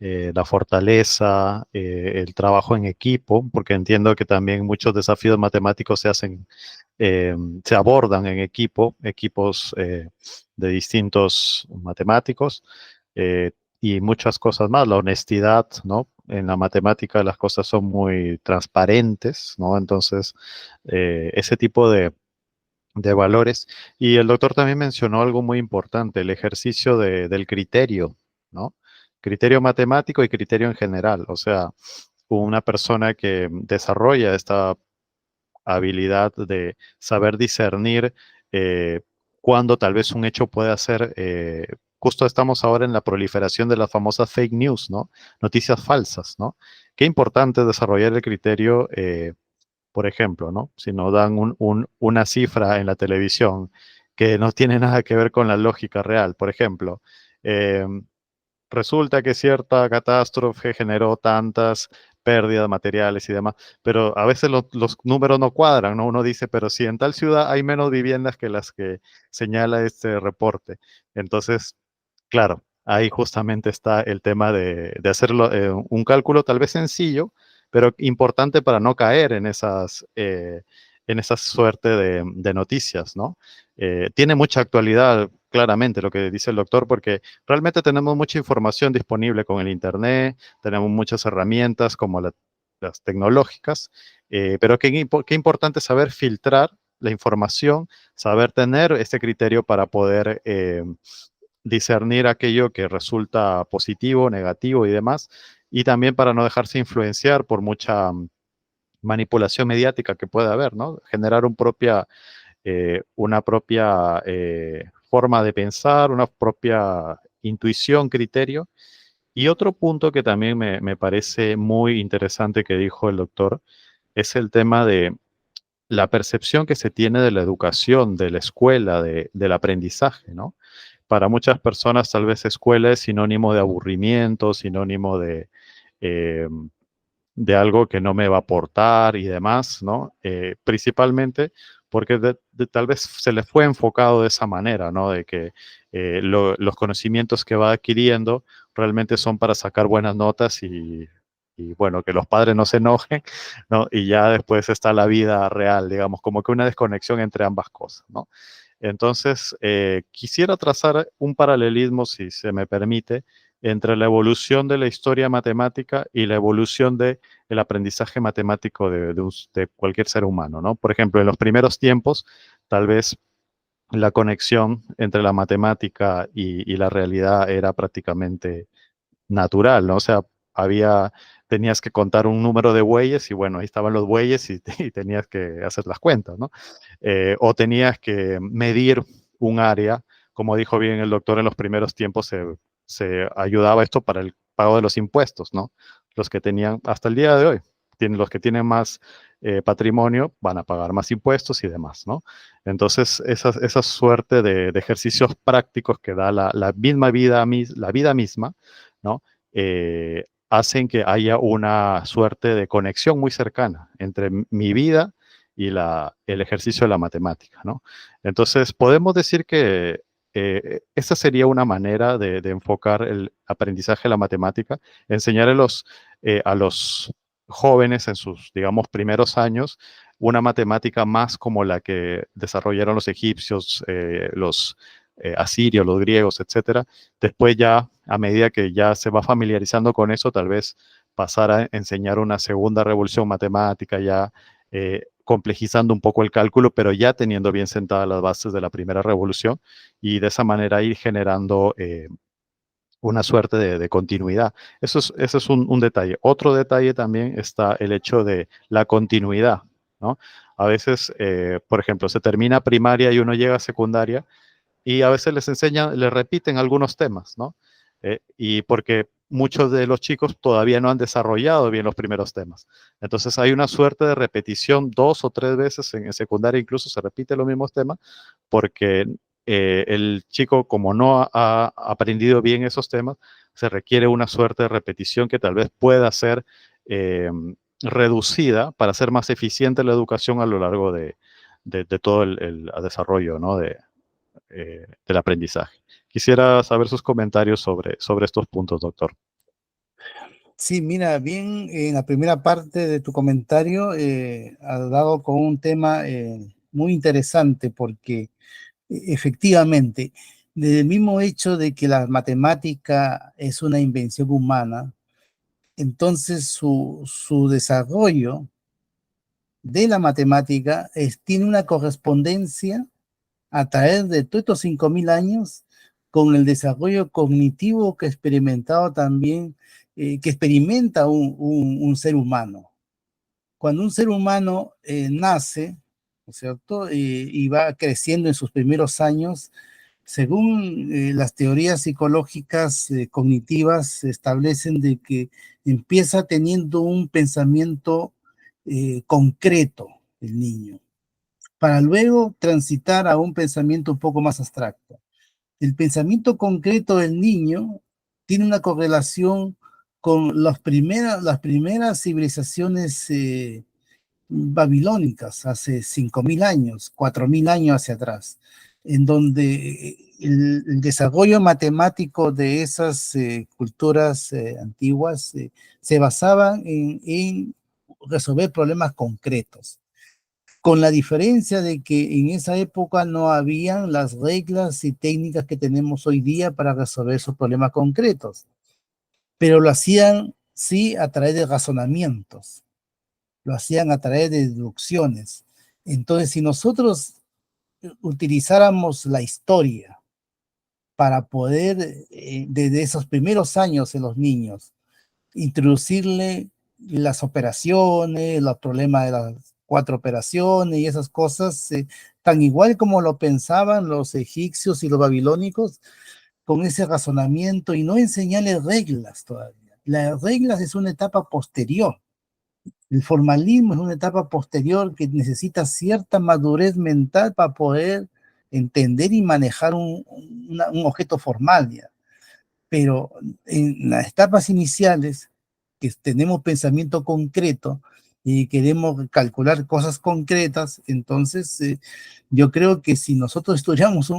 La fortaleza, el trabajo en equipo, porque entiendo que también muchos desafíos matemáticos se hacen, se abordan en equipo, equipos de distintos matemáticos y muchas cosas más. La honestidad, ¿no? En la matemática las cosas son muy transparentes, ¿no? Entonces, ese tipo de valores. Y el doctor también mencionó algo muy importante, el ejercicio del criterio, ¿no? Criterio matemático y criterio en general. O sea, una persona que desarrolla esta habilidad de saber discernir cuándo tal vez un hecho puede ser, justo estamos ahora en la proliferación de las famosas fake news, ¿no? Noticias falsas, ¿no? Qué importante es desarrollar el criterio, por ejemplo, ¿no? Si nos dan una cifra en la televisión que no tiene nada que ver con la lógica real, por ejemplo, eh, resulta que cierta catástrofe generó tantas pérdidas materiales y demás, pero a veces los números no cuadran, ¿no? Uno dice, pero si en tal ciudad hay menos viviendas que las que señala este reporte. Entonces, claro, ahí justamente está el tema de hacerlo, un cálculo tal vez sencillo, pero importante para no caer en esa suerte de noticias, ¿no? Tiene mucha actualidad, claramente, lo que dice el doctor, porque realmente tenemos mucha información disponible con el Internet, tenemos muchas herramientas como las tecnológicas, pero qué importante saber filtrar la información, saber tener este criterio para poder discernir aquello que resulta positivo, negativo y demás, y también para no dejarse influenciar por mucha manipulación mediática que pueda haber, ¿no? Generar una propia forma de pensar, una propia intuición, criterio. Y otro punto que también me parece muy interesante que dijo el doctor es el tema de la percepción que se tiene de la educación, de la escuela, del aprendizaje, ¿no? Para muchas personas tal vez escuela es sinónimo de aburrimiento, sinónimo eh, de algo que no me va a aportar y demás, ¿no? Principalmente porque tal vez se le fue enfocado de esa manera, ¿no? De que los conocimientos que va adquiriendo realmente son para sacar buenas notas y, bueno, que los padres no se enojen, ¿no? Y ya después está la vida real, digamos, como que una desconexión entre ambas cosas, ¿no? Entonces, quisiera trazar un paralelismo, si se me permite, entre la evolución de la historia matemática y la evolución del aprendizaje matemático de cualquier ser humano, ¿no? Por ejemplo, en los primeros tiempos, tal vez la conexión entre la matemática y la realidad era prácticamente natural, ¿no? O sea, tenías que contar un número de bueyes y bueno, ahí estaban los bueyes y tenías que hacer las cuentas, ¿no? O tenías que medir un área, como dijo bien el doctor, en los primeros tiempos se ayudaba esto para el pago de los impuestos, ¿no? Los que tenían, hasta el día de hoy, los que tienen más patrimonio van a pagar más impuestos y demás, ¿no? Entonces, esa suerte de ejercicios prácticos que da la misma vida, la vida misma, ¿no? Hacen que haya una suerte de conexión muy cercana entre mi vida y el ejercicio de la matemática, ¿no? Entonces, podemos decir que esa sería una manera de enfocar el aprendizaje de la matemática, enseñar a los jóvenes en sus, digamos, primeros años una matemática más como la que desarrollaron los egipcios, los asirios, los griegos, etcétera. Después ya, a medida que ya se va familiarizando con eso, tal vez pasar a enseñar una segunda revolución matemática, ya complejizando un poco el cálculo, pero ya teniendo bien sentadas las bases de la primera revolución y de esa manera ir generando una suerte de continuidad. Eso es un detalle. Otro detalle también está el hecho de la continuidad, ¿no? A veces, por ejemplo, se termina primaria y uno llega a secundaria y a veces les repiten algunos temas, ¿no? Y porque muchos de los chicos todavía no han desarrollado bien los primeros temas. Entonces hay una suerte de repetición 2 o 3 veces en secundaria, incluso se repiten los mismos temas, porque el chico, como no ha aprendido bien esos temas, se requiere una suerte de repetición que tal vez pueda ser reducida para hacer más eficiente la educación a lo largo de todo el desarrollo, ¿no? Del aprendizaje. Quisiera saber sus comentarios sobre estos puntos, doctor. Sí, mira, bien, en la primera parte de tu comentario has dado con un tema muy interesante porque efectivamente, desde el mismo hecho de que la matemática es una invención humana, entonces su desarrollo de la matemática tiene una correspondencia a través de todos estos 5.000 años con el desarrollo cognitivo que ha experimentado también, que experimenta un ser humano. Cuando un ser humano nace, ¿no es cierto? Y va creciendo en sus primeros años, según las teorías psicológicas cognitivas, se establecen de que empieza teniendo un pensamiento concreto el niño, para luego transitar a un pensamiento un poco más abstracto. El pensamiento concreto del niño tiene una correlación con las primeras civilizaciones babilónicas hace 5.000 años, 4.000 años hacia atrás, en donde el desarrollo matemático de esas culturas antiguas se basaba en resolver problemas concretos, con la diferencia de que en esa época no habían las reglas y técnicas que tenemos hoy día para resolver esos problemas concretos, pero lo hacían sí a través de razonamientos, lo hacían a través de deducciones. Entonces, si nosotros utilizáramos la historia para poder, desde esos primeros años en los niños, introducirle las operaciones, los problemas de las 4 operaciones y esas cosas, tan igual como lo pensaban los egipcios y los babilónicos, con ese razonamiento y no enseñarles reglas todavía. Las reglas es una etapa posterior. El formalismo es una etapa posterior que necesita cierta madurez mental para poder entender y manejar un objeto formal, ya. Pero en las etapas iniciales, que tenemos pensamiento concreto y queremos calcular cosas concretas, entonces yo creo que si nosotros estudiamos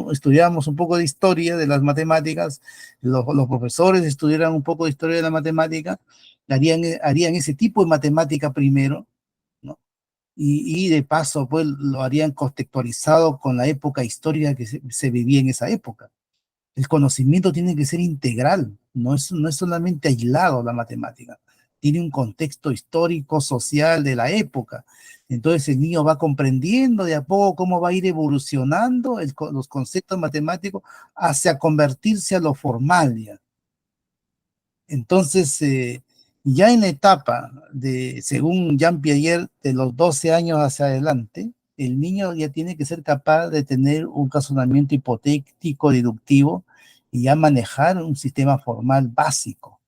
un poco de historia de las matemáticas, los profesores estudiaran un poco de historia de la matemática, harían ese tipo de matemática primero, ¿no? Y de paso, pues lo harían contextualizado con la época histórica que se vivía en esa época. El conocimiento tiene que ser integral, no es solamente aislado la matemática, tiene un contexto histórico, social de la época. Entonces el niño va comprendiendo de a poco cómo va a ir evolucionando los conceptos matemáticos hacia convertirse a lo formal ya. Entonces, ya en la etapa según Jean Piaget, de los 12 años hacia adelante, el niño ya tiene que ser capaz de tener un razonamiento hipotético, deductivo, y ya manejar un sistema formal básico.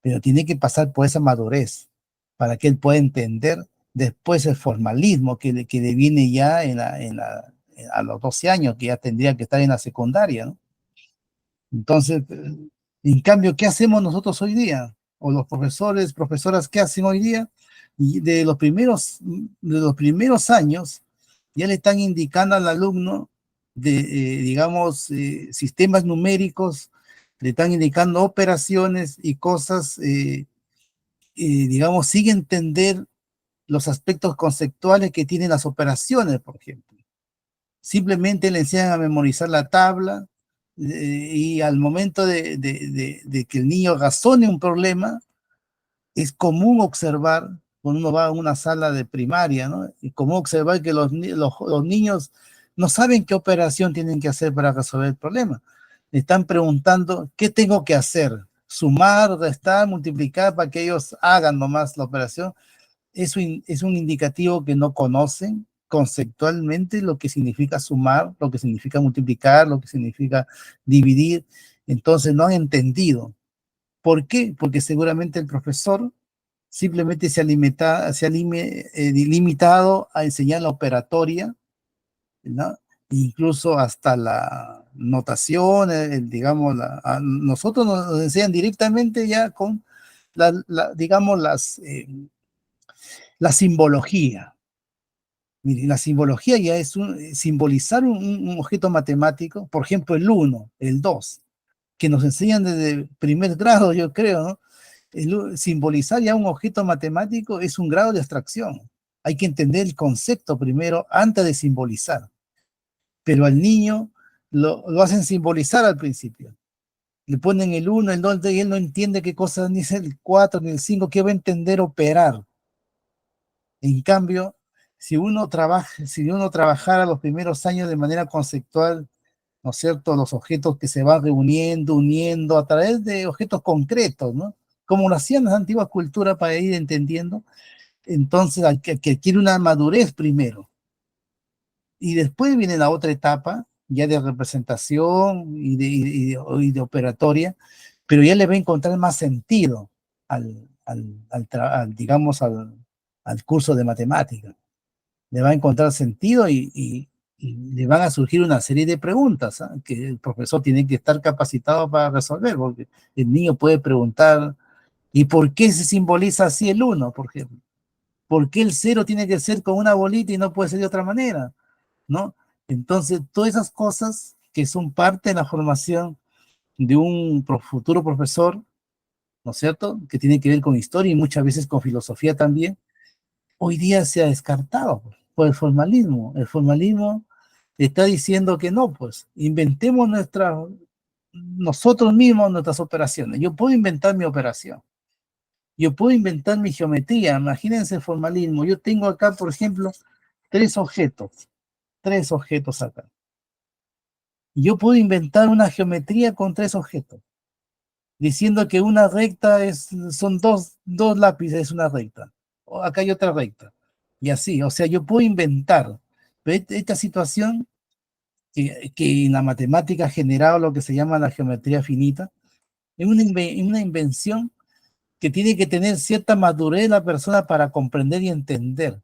Pero tiene que pasar por esa madurez para que él pueda entender después el formalismo que le viene ya a los 12 años, que ya tendría que estar en la secundaria, ¿no? Entonces, en cambio, ¿qué hacemos nosotros hoy día? O los profesores, profesoras, ¿qué hacen hoy día? Y de los primeros años, ya le están indicando al alumno digamos, sistemas numéricos, le están indicando operaciones y cosas, digamos, sin entender los aspectos conceptuales que tienen las operaciones, por ejemplo. Simplemente le enseñan a memorizar la tabla, y al momento de que el niño razone un problema, es común observar, cuando uno va a una sala de primaria, ¿no? Es común observar que los niños no saben qué operación tienen que hacer para resolver el problema. Le están preguntando, ¿qué tengo que hacer? Sumar, restar, multiplicar, para que ellos hagan nomás la operación. Es un indicativo que no conocen conceptualmente lo que significa sumar, lo que significa multiplicar, lo que significa dividir. Entonces no han entendido. ¿Por qué? Porque seguramente el profesor simplemente se ha limitado a enseñar la operatoria, ¿no? incluso hasta la notación, digamos, nosotros nos enseñan directamente ya con, digamos, la simbología. Mire, la simbología ya es simbolizar un objeto matemático, por ejemplo, el 1, el 2, que nos enseñan desde primer grado, yo creo, ¿no? Simbolizar ya un objeto matemático es un grado de abstracción. Hay que entender el concepto primero antes de simbolizar. Pero al niño lo hacen simbolizar al principio. Le ponen el 1, el 2, y él no entiende qué cosa, ni es el 4, ni el 5, que va a entender operar. En cambio, si uno trabajara los primeros años de manera conceptual, ¿no es cierto? Los objetos que se van reuniendo, uniendo a través de objetos concretos, ¿no? Como lo hacían las antiguas culturas para ir entendiendo, entonces que adquiere una madurez primero. Y después viene la otra etapa, ya de representación y de operatoria, pero ya le va a encontrar más sentido digamos, al curso de matemática. Le va a encontrar sentido y le van a surgir una serie de preguntas, ¿eh? Que el profesor tiene que estar capacitado para resolver, porque el niño puede preguntar, ¿y por qué se simboliza así el 1, por ejemplo? ¿Por qué el 0 tiene que ser con una bolita y no puede ser de otra manera? ¿No? Entonces, todas esas cosas que son parte de la formación de un futuro profesor, ¿no es cierto? Que tiene que ver con historia y muchas veces con filosofía también, hoy día se ha descartado por el formalismo. El formalismo está diciendo que no, pues, inventemos nosotros mismos nuestras operaciones. Yo puedo inventar mi operación. Yo puedo inventar mi geometría. Imagínense el formalismo. Yo tengo acá, por ejemplo, tres objetos acá. Yo puedo inventar una geometría con tres objetos, diciendo que una recta son dos lápices, es una recta. O acá hay otra recta. Y así, o sea, yo puedo inventar. Pero esta situación que en la matemática ha generado lo que se llama la geometría finita, es una invención que tiene que tener cierta madurez la persona para comprender y entender.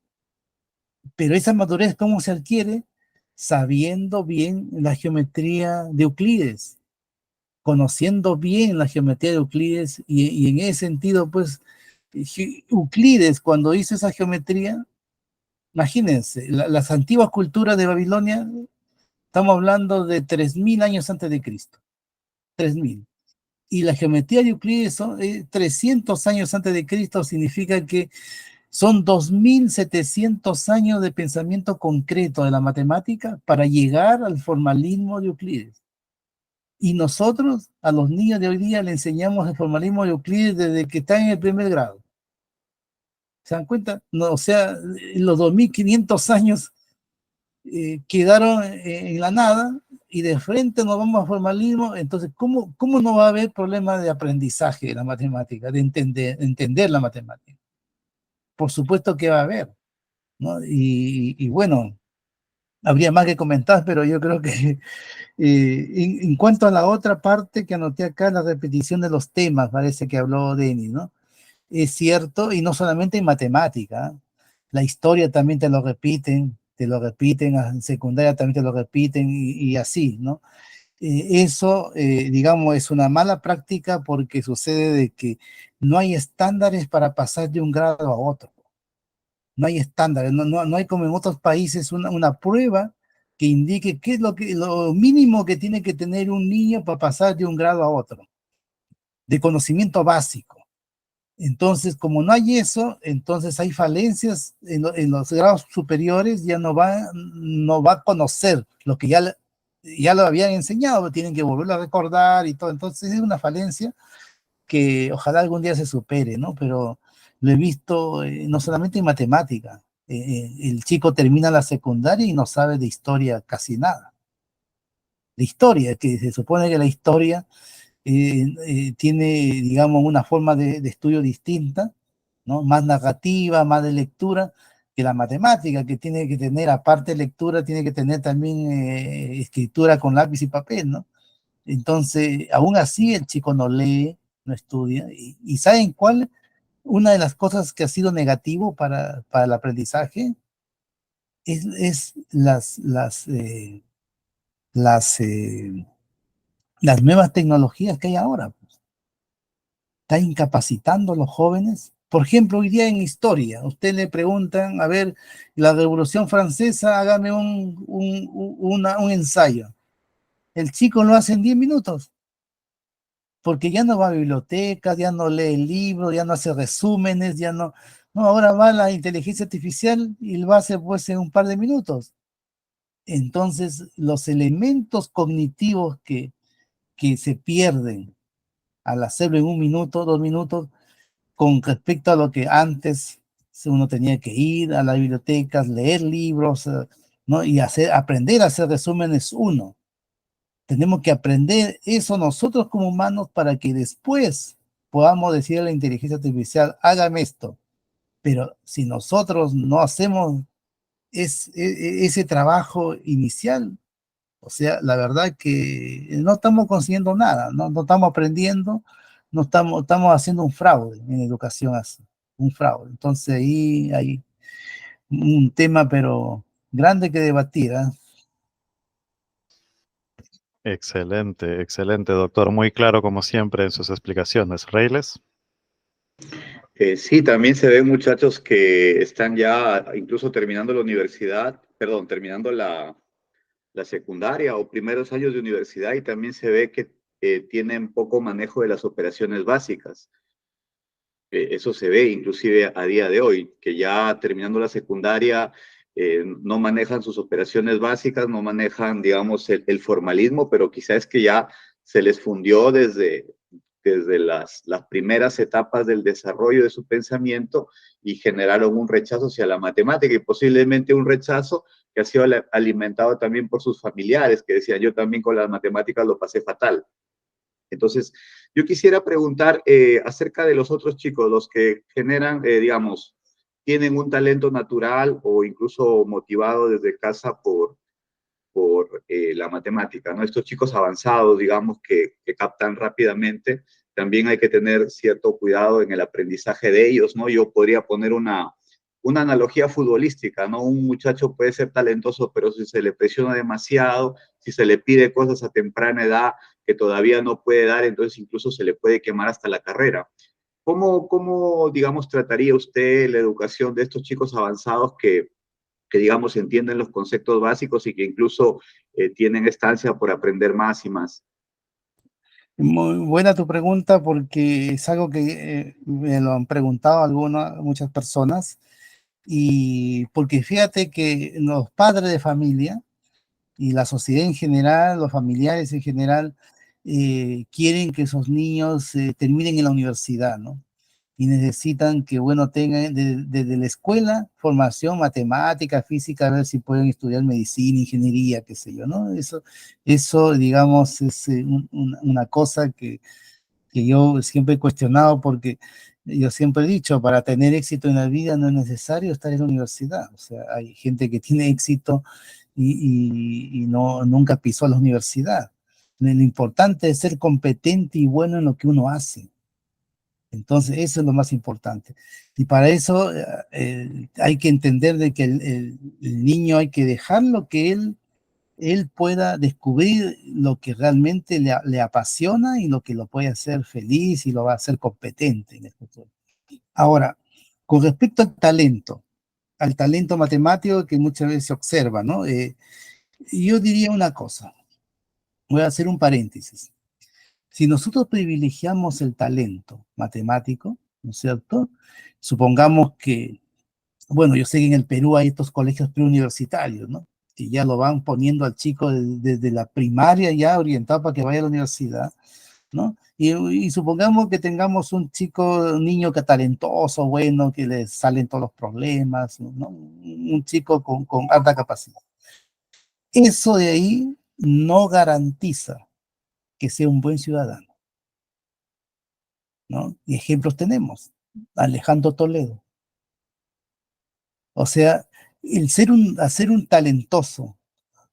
Pero esa madurez, ¿cómo se adquiere? Sabiendo bien la geometría de Euclides, conociendo bien la geometría de Euclides, y en ese sentido, pues, Euclides, cuando hizo esa geometría, imagínense, las antiguas culturas de Babilonia, estamos hablando de 3000 años antes de Cristo, 3000. Y la geometría de Euclides son 300 años antes de Cristo, significa que son 2700 años de pensamiento concreto de la matemática para llegar al formalismo de Euclides. Y nosotros, a los niños de hoy día, le enseñamos el formalismo de Euclides desde que están en el primer grado. ¿Se dan cuenta? No, o sea, los 2500 años quedaron en la nada y de frente nos vamos a formalismo. Entonces, ¿cómo no va a haber problema de aprendizaje de la matemática, de entender la matemática? Por supuesto que va a haber, ¿no? Y bueno, habría más que comentar, pero yo creo que en cuanto a la otra parte que anoté acá, la repetición de los temas, parece que habló Denis, ¿no? Es cierto, y no solamente en matemática, la historia también te lo repiten, en secundaria también te lo repiten y así, ¿no? Eso, digamos, es una mala práctica porque sucede de que no hay estándares para pasar de un grado a otro. No hay estándares, no hay como en otros países una prueba que indique qué es lo mínimo que tiene que tener un niño para pasar de un grado a otro, de conocimiento básico. Entonces, como no hay eso, entonces hay falencias en los grados superiores, ya no va a conocer lo que ya lo habían enseñado, tienen que volverlo a recordar y todo. Entonces es una falencia que ojalá algún día se supere, ¿no? Pero lo he visto no solamente en matemática. El chico termina la secundaria y no sabe de historia casi nada. De historia, que se supone que la historia tiene, digamos, una forma de estudio distinta, ¿no? Más narrativa, más de lectura que la matemática, que tiene que tener, aparte de lectura, tiene que tener también escritura con lápiz y papel, ¿no? Entonces, aún así, el chico no lee, no estudia. ¿Y saben cuál? Una de las cosas que ha sido negativo para el aprendizaje es las, las nuevas tecnologías que hay ahora. Está incapacitando a los jóvenes. Por ejemplo, hoy día en historia, usted le preguntan, a ver, la Revolución Francesa, hágame un ensayo. El chico lo hace en 10 minutos, porque ya no va a bibliotecas, ya no lee libros, ya no hace resúmenes, ya no, no, ahora va la inteligencia artificial y lo hace pues en un par de minutos. Entonces, los elementos cognitivos que se pierden al hacerlo en 1 minuto, 2 minutos, con respecto a lo que antes uno tenía que ir a las bibliotecas, leer libros, ¿no? Y aprender a hacer resúmenes uno. Tenemos que aprender eso nosotros como humanos para que después podamos decir a la inteligencia artificial, hágame esto. Pero si nosotros no hacemos ese trabajo inicial, o sea, la verdad que no estamos consiguiendo nada, no estamos aprendiendo, no estamos haciendo un fraude en educación, así, un fraude. Entonces ahí hay un tema, pero grande que debatir, ¿eh? Excelente, excelente, doctor. Muy claro, como siempre, en sus explicaciones. Reyles. Sí, también se ven muchachos que están ya incluso terminando la universidad, perdón, terminando la secundaria o primeros años de universidad y también se ve que tienen poco manejo de las operaciones básicas. Eso se ve inclusive a día de hoy, que ya terminando la secundaria no manejan sus operaciones básicas, no manejan, digamos, el formalismo, pero quizás es que ya se les fundió desde las primeras etapas del desarrollo de su pensamiento y generaron un rechazo hacia la matemática y posiblemente un rechazo que ha sido alimentado también por sus familiares, que decían, yo también con las matemáticas lo pasé fatal. Entonces, yo quisiera preguntar acerca de los otros chicos, los que generan, digamos, tienen un talento natural o incluso motivado desde casa por la matemática, ¿no? Estos chicos avanzados, digamos, que captan rápidamente, también hay que tener cierto cuidado en el aprendizaje de ellos, ¿no? Yo podría poner una analogía futbolística, ¿no? Un muchacho puede ser talentoso, pero si se le presiona demasiado, si se le pide cosas a temprana edad que todavía no puede dar, entonces incluso se le puede quemar hasta la carrera. ¿Cómo digamos, trataría usted la educación de estos chicos avanzados que digamos, entienden los conceptos básicos y que incluso tienen esta ansia por aprender más y más? Muy buena tu pregunta porque es algo que me lo han preguntado muchas personas y porque fíjate que los padres de familia y la sociedad en general, los familiares en general, quieren que esos niños terminen en la universidad, ¿no? Y necesitan que, bueno, tengan desde la escuela formación matemática, física, a ver si pueden estudiar medicina, ingeniería, qué sé yo, ¿no? Eso digamos, es una cosa que yo siempre he cuestionado porque yo siempre he dicho, para tener éxito en la vida no es necesario estar en la universidad. O sea, hay gente que tiene éxito y no, nunca pisó la universidad. Lo importante es ser competente y bueno en lo que uno hace. Entonces, eso es lo más importante. Y para eso hay que entender de que el niño hay que dejarlo que él pueda descubrir lo que realmente le apasiona y lo que lo puede hacer feliz y lo va a hacer competente en el futuro. Ahora, con respecto al talento matemático que muchas veces se observa, ¿no? Yo diría una cosa, voy a hacer un paréntesis. Si nosotros privilegiamos el talento matemático, ¿no es cierto? Supongamos que, bueno, yo sé que en el Perú hay estos colegios preuniversitarios, ¿no? Que ya lo van poniendo al chico desde la primaria ya orientado para que vaya a la universidad, ¿no? Y supongamos que tengamos un niño que talentoso, bueno, que le salen todos los problemas, ¿no? Un chico con alta capacidad. Eso de ahí no garantiza que sea un buen ciudadano, ¿no? Y ejemplos tenemos. Alejandro Toledo. O sea, hacer un talentoso,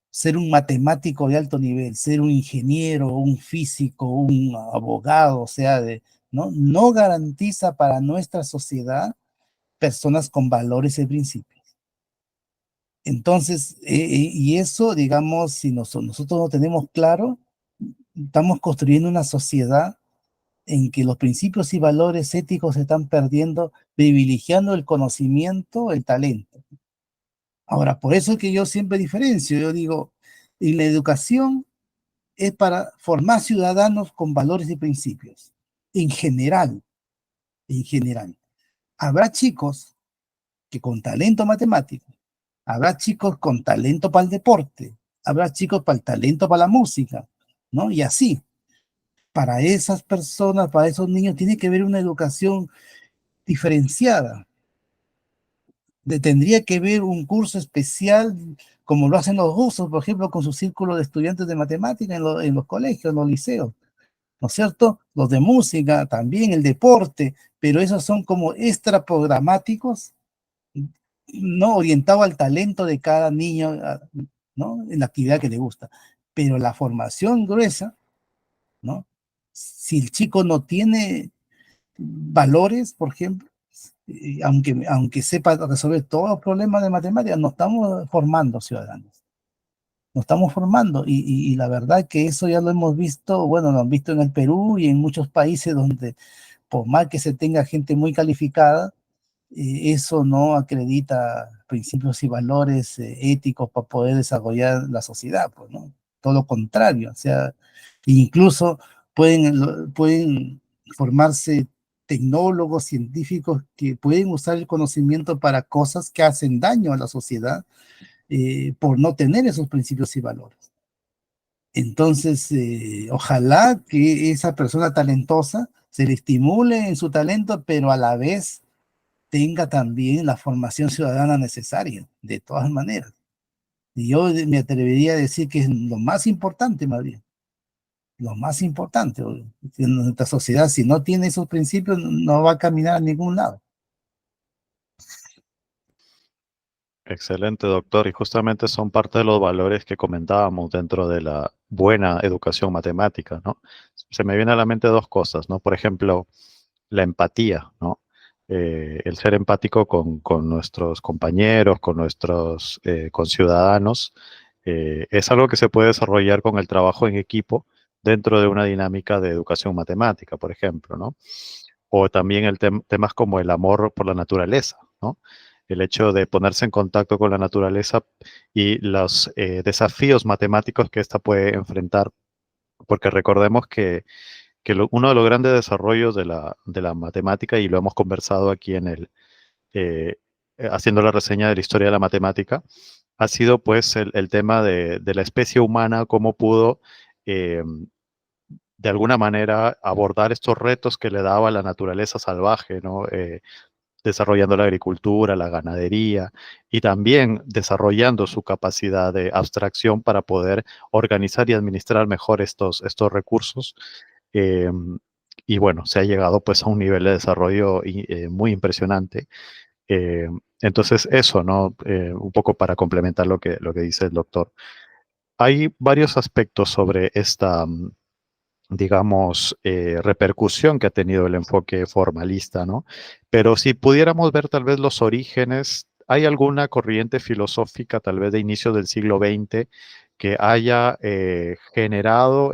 ser un matemático de alto nivel, ser un ingeniero, un físico, un abogado, o sea, no garantiza para nuestra sociedad personas con valores y principios. Entonces, y eso, digamos, si nosotros no tenemos claro, estamos construyendo una sociedad en que los principios y valores éticos se están perdiendo, privilegiando el conocimiento, el talento. Ahora, por eso es que yo siempre diferencio, yo digo, en la educación es para formar ciudadanos con valores y principios, en general, en general. Habrá chicos que con talento matemático, habrá chicos con talento para el deporte, habrá chicos para el talento para la música, ¿no? Y así, para esas personas, para esos niños, tiene que haber una educación diferenciada. Tendría que haber un curso especial, como lo hacen los rusos, por ejemplo, con su círculo de estudiantes de matemática en los colegios, en los liceos, ¿no es cierto? Los de música, también el deporte, pero esos son como extra programáticos, no orientado al talento de cada niño, ¿no? En la actividad que le gusta. Pero la formación gruesa, ¿no? Si el chico no tiene valores, por ejemplo, aunque sepa resolver todos los problemas de matemáticas, no estamos formando ciudadanos. Nos estamos formando y la verdad que eso ya lo hemos visto, bueno, lo han visto en el Perú y en muchos países donde por más que se tenga gente muy calificada, eso no acredita principios y valores éticos para poder desarrollar la sociedad, pues, ¿no? Todo lo contrario, o sea, incluso pueden formarse tecnólogos, científicos que pueden usar el conocimiento para cosas que hacen daño a la sociedad por no tener esos principios y valores. Entonces, ojalá que esa persona talentosa se le estimule en su talento, pero a la vez tenga también la formación ciudadana necesaria, de todas maneras. Y yo me atrevería a decir que es lo más importante, más bien, lo más importante. En nuestra sociedad, si no tiene esos principios, no va a caminar a ningún lado. Excelente, doctor. Y justamente son parte de los valores que comentábamos dentro de la buena educación matemática, ¿no? Se me viene a la mente dos cosas, ¿no? Por ejemplo, la empatía, ¿no? El ser empático con nuestros compañeros, con nuestros conciudadanos, es algo que se puede desarrollar con el trabajo en equipo dentro de una dinámica de educación matemática, por ejemplo, ¿no? O también temas como el amor por la naturaleza, ¿no? El hecho de ponerse en contacto con la naturaleza y los desafíos matemáticos que ésta puede enfrentar, porque recordemos que uno de los grandes desarrollos de la matemática, y lo hemos conversado aquí en eh, haciendo la reseña de la historia de la matemática, ha sido pues el tema de la especie humana, cómo pudo eh, de alguna manera abordar estos retos que le daba la naturaleza salvaje, ¿no? Desarrollando la agricultura, la ganadería y también desarrollando su capacidad de abstracción para poder organizar y administrar mejor estos recursos. Eh, y bueno, se ha llegado pues a un nivel de desarrollo muy impresionante. Eh, entonces eso, ¿no? Un poco para complementar lo que dice el doctor. Hay varios aspectos sobre esta, digamos, repercusión que ha tenido el enfoque formalista, ¿no? Pero si pudiéramos ver tal vez los orígenes, ¿hay alguna corriente filosófica tal vez de inicio del siglo XX que haya generado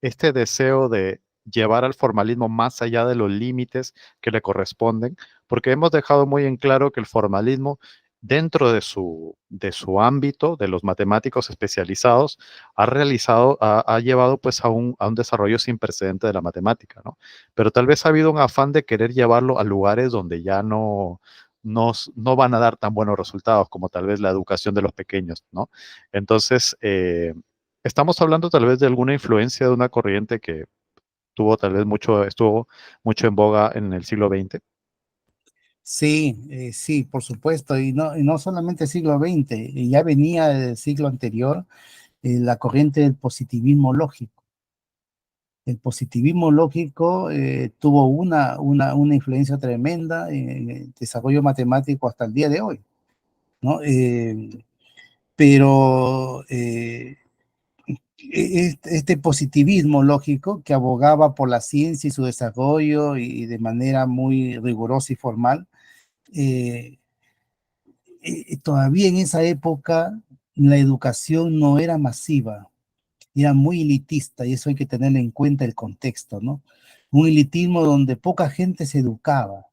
este deseo de llevar al formalismo más allá de los límites que le corresponden? Porque hemos dejado muy en claro que el formalismo, dentro de su ámbito, de los matemáticos especializados, ha llevado pues a un desarrollo sin precedente de la matemática, ¿no? Pero tal vez ha habido un afán de querer llevarlo a lugares donde ya no van a dar tan buenos resultados, como tal vez la educación de los pequeños, ¿no? Entonces, estamos hablando tal vez de alguna influencia de una corriente que estuvo mucho en boga en el siglo XX. Sí, sí, por supuesto, y no solamente el siglo XX, ya venía del siglo anterior la corriente del positivismo lógico. El positivismo lógico tuvo una influencia tremenda en el desarrollo matemático hasta el día de hoy, ¿no? Pero este positivismo lógico que abogaba por la ciencia y su desarrollo y de manera muy rigurosa y formal, eh, todavía en esa época la educación no era masiva, era muy elitista, y eso hay que tener en cuenta el contexto, ¿no? Un elitismo donde poca gente se educaba.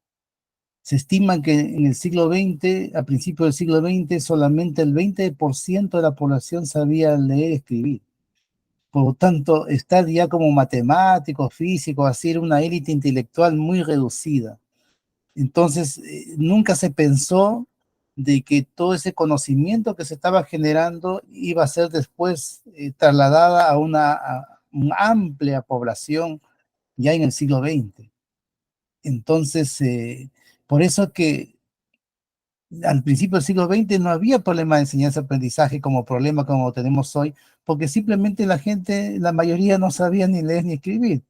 Se estima que en el siglo XX, a principios del siglo XX, solamente el 20% de la población sabía leer y escribir. Por lo tanto, estar ya como matemático, físico, así era una élite intelectual muy reducida. Entonces, nunca se pensó de que todo ese conocimiento que se estaba generando iba a ser después trasladada a una amplia población ya en el siglo XX. Entonces, por eso que al principio del siglo XX no había problema de enseñanza-aprendizaje como problema como tenemos hoy, porque simplemente la gente, la mayoría no sabía ni leer ni escribir.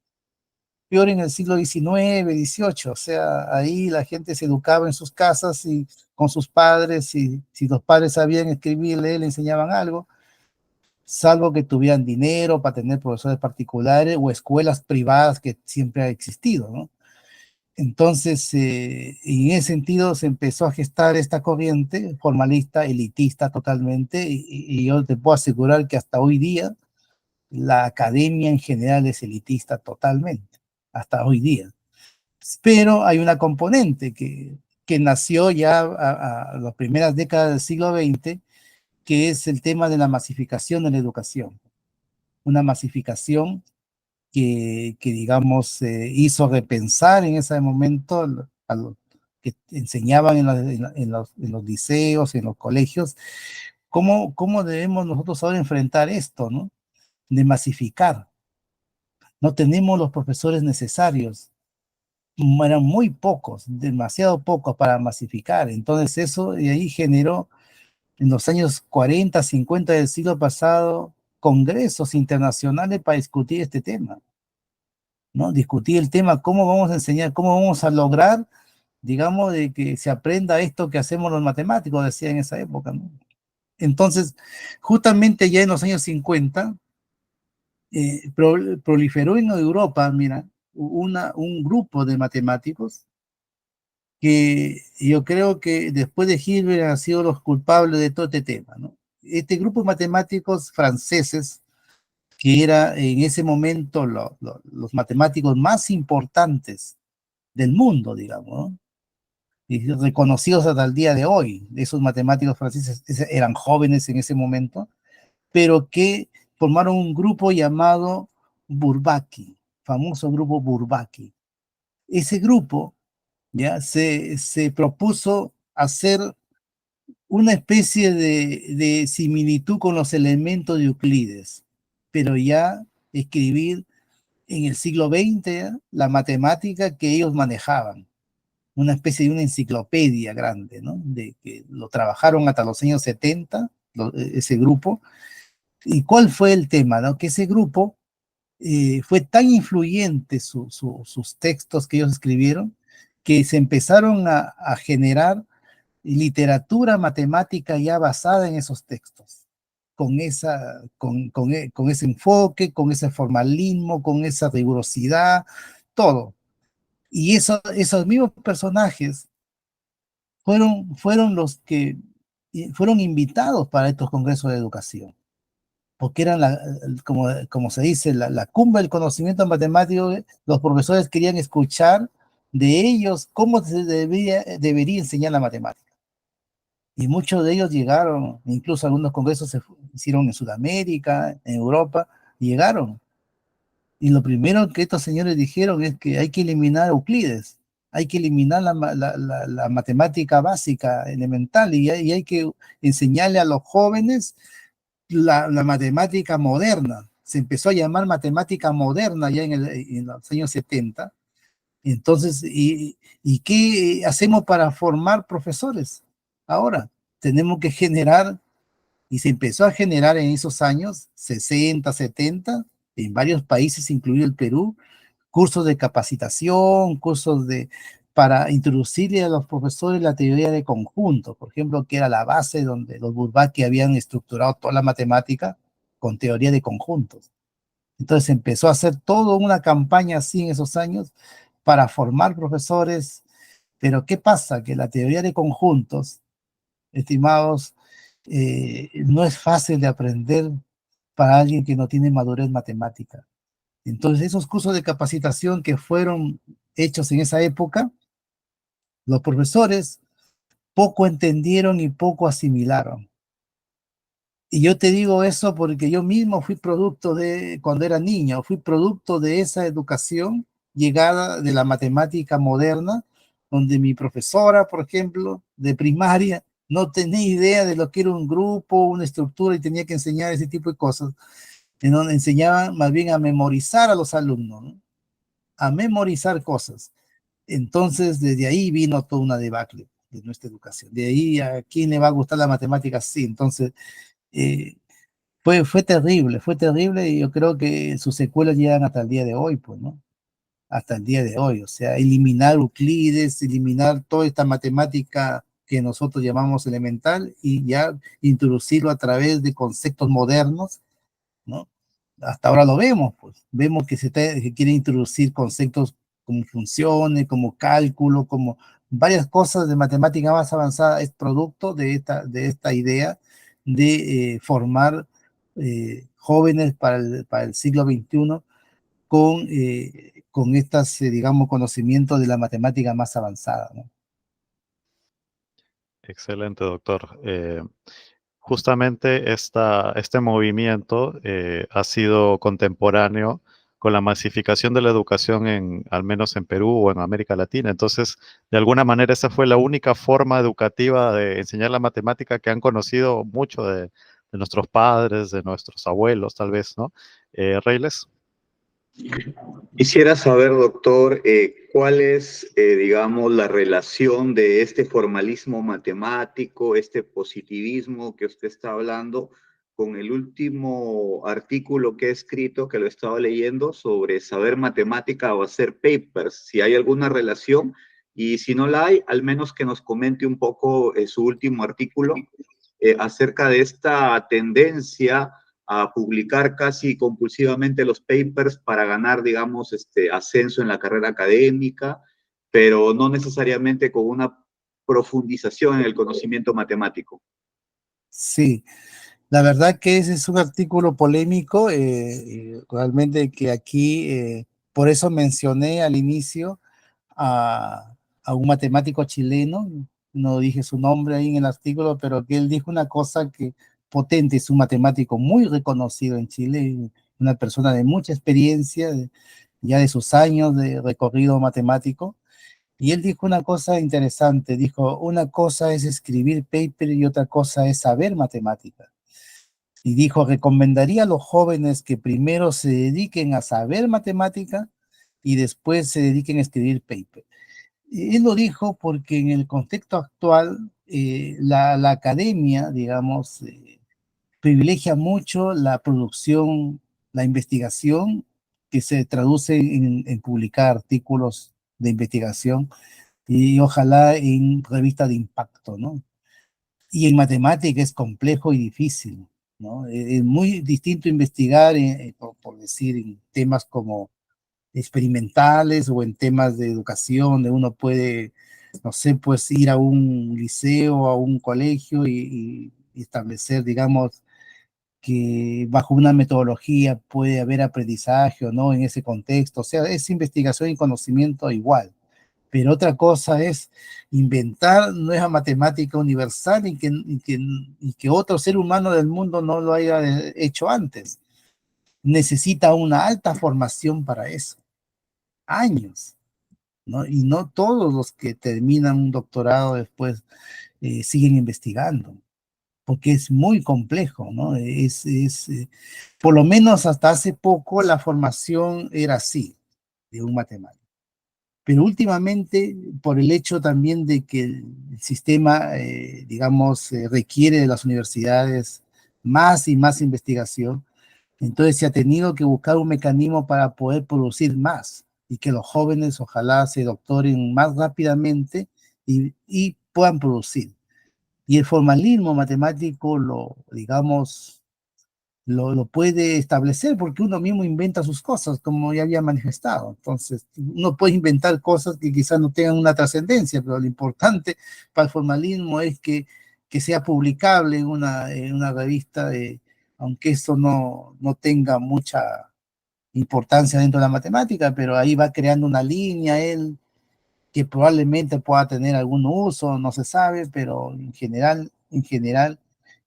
Peor en el siglo XIX, XVIII, o sea, ahí la gente se educaba en sus casas y con sus padres, y si los padres sabían escribir, leer, le enseñaban algo, salvo que tuvieran dinero para tener profesores particulares o escuelas privadas que siempre ha existido, ¿no? Entonces, en ese sentido se empezó a gestar esta corriente formalista, elitista totalmente, y yo te puedo asegurar que hasta hoy día la academia en general es elitista totalmente, hasta hoy día. Pero hay una componente que nació ya a las primeras décadas del siglo XX, que es el tema de la masificación de la educación. Una masificación que digamos, hizo repensar en ese momento a los que enseñaban en los liceos, en los colegios, cómo debemos nosotros ahora enfrentar esto, ¿no? De masificar. No tenemos los profesores necesarios, eran muy pocos, demasiado pocos para masificar. Entonces eso de ahí generó en los años 40, 50 del siglo pasado congresos internacionales para discutir este tema, ¿no? Discutir el tema, cómo vamos a enseñar, cómo vamos a lograr, digamos, de que se aprenda esto que hacemos los matemáticos, decía en esa época, ¿no? Entonces, justamente ya en los años 50, proliferó en Europa, mira, un grupo de matemáticos que yo creo que después de Hilbert han sido los culpables de todo este tema, ¿no? Este grupo de matemáticos franceses, que era en ese momento los matemáticos más importantes del mundo, digamos, ¿no? Y reconocidos hasta el día de hoy. Esos matemáticos franceses eran jóvenes en ese momento, pero que formaron un grupo llamado Bourbaki, famoso grupo Bourbaki. Ese grupo ya se propuso hacer una especie de similitud con los elementos de Euclides, pero ya escribir en el siglo XX, ¿ya?, la matemática que ellos manejaban, una especie de una enciclopedia grande, ¿no? De que lo trabajaron hasta los años 70, ese grupo. ¿Y cuál fue el tema? ¿No? Que ese grupo fue tan influyente sus textos que ellos escribieron, que se empezaron a generar literatura matemática ya basada en esos textos, con ese enfoque, con ese formalismo, con esa rigurosidad, todo. Y esos mismos personajes fueron los que fueron invitados para estos congresos de educación, porque eran, como se dice, la cumbre del conocimiento matemático. Los profesores querían escuchar de ellos cómo se debería enseñar la matemática. Y muchos de ellos llegaron, incluso algunos congresos se hicieron en Sudamérica, en Europa, llegaron. Y lo primero que estos señores dijeron es que hay que eliminar Euclides, hay que eliminar la matemática básica, elemental, y hay que enseñarle a los jóvenes la matemática moderna. Se empezó a llamar matemática moderna ya en los años 70. Entonces, ¿y qué hacemos para formar profesores? Ahora, tenemos que generar, y se empezó a generar en esos años 60, 70, en varios países, incluido el Perú, cursos de capacitación, para introducirle a los profesores la teoría de conjuntos, por ejemplo, que era la base donde los Bourbaki habían estructurado toda la matemática con teoría de conjuntos. Entonces empezó a hacer toda una campaña así en esos años para formar profesores, pero ¿qué pasa? Que la teoría de conjuntos estimados, no es fácil de aprender para alguien que no tiene madurez matemática. Entonces, esos cursos de capacitación que fueron hechos en esa época, los profesores poco entendieron y poco asimilaron. Y yo te digo eso porque yo mismo fui producto de, cuando era niño, fui producto de esa educación llegada de la matemática moderna, donde mi profesora, por ejemplo, de primaria, no tenía idea de lo que era un grupo, una estructura, y tenía que enseñar ese tipo de cosas, en donde enseñaban más bien a memorizar a los alumnos, ¿no? A memorizar cosas. Entonces, desde ahí vino toda una debacle de nuestra educación. De ahí, ¿a quién le va a gustar la matemática? Sí, entonces, eh, fue terrible, y yo creo que sus secuelas llegan hasta el día de hoy, pues, ¿no? Hasta el día de hoy, o sea, eliminar Euclides, eliminar toda esta matemática que nosotros llamamos elemental y ya introducirlo a través de conceptos modernos, ¿no? Hasta ahora lo vemos, pues, vemos que que quiere introducir conceptos como funciones, como cálculo, como varias cosas de matemática más avanzada, es producto de esta idea de formar jóvenes para el siglo XXI con estas, digamos, conocimientos de la matemática más avanzada, ¿no? Excelente, doctor. Justamente este movimiento ha sido contemporáneo con la masificación de la educación al menos en Perú o en América Latina. Entonces, de alguna manera, esa fue la única forma educativa de enseñar la matemática que han conocido mucho de nuestros padres, de nuestros abuelos, tal vez, ¿no? Reyles. Quisiera saber, doctor, cuál es, digamos, la relación de este formalismo matemático, este positivismo que usted está hablando, con el último artículo que he escrito, que lo he estado leyendo, sobre saber matemática o hacer papers, si hay alguna relación, y si no la hay, al menos que nos comente un poco su último artículo acerca de esta tendencia a publicar casi compulsivamente los papers para ganar, digamos, ascenso en la carrera académica, pero no necesariamente con una profundización en el conocimiento matemático. Sí, la verdad que ese es un artículo polémico, realmente que aquí, por eso mencioné al inicio a un matemático chileno, no dije su nombre ahí en el artículo, pero que él dijo una cosa que potente, es un matemático muy reconocido en Chile, una persona de mucha experiencia, ya de sus años de recorrido matemático, y él dijo una cosa interesante, dijo, una cosa es escribir paper y otra cosa es saber matemática. Y dijo, recomendaría a los jóvenes que primero se dediquen a saber matemática y después se dediquen a escribir paper. Él lo dijo porque en el contexto actual la academia, digamos, privilegia mucho la producción, la investigación, que se traduce en publicar artículos de investigación y ojalá en revistas de impacto, ¿no? Y en matemática es complejo y difícil, ¿no? Es muy distinto investigar, por decir, en temas como experimentales o en temas de educación, donde uno puede, no sé, pues ir a un liceo, a un colegio y establecer, digamos, que bajo una metodología puede haber aprendizaje o no en ese contexto. O sea, es investigación y conocimiento igual. Pero otra cosa es inventar nueva matemática universal y que otro ser humano del mundo no lo haya hecho antes. Necesita una alta formación para eso, años, ¿no? Y no todos los que terminan un doctorado después siguen investigando, porque es muy complejo, ¿no? Por lo menos hasta hace poco la formación era así, de un matemático. Pero últimamente, por el hecho también de que el sistema, digamos, requiere de las universidades más y más investigación, entonces se ha tenido que buscar un mecanismo para poder producir más y que los jóvenes ojalá se doctoren más rápidamente y puedan producir. Y el formalismo matemático digamos, lo puede establecer porque uno mismo inventa sus cosas, como ya había manifestado. Entonces, uno puede inventar cosas que quizás no tengan una trascendencia, pero lo importante para el formalismo es que que sea publicable en una revista, aunque eso no tenga mucha importancia dentro de la matemática, pero ahí va creando una línea él que probablemente pueda tener algún uso, no se sabe, pero en general,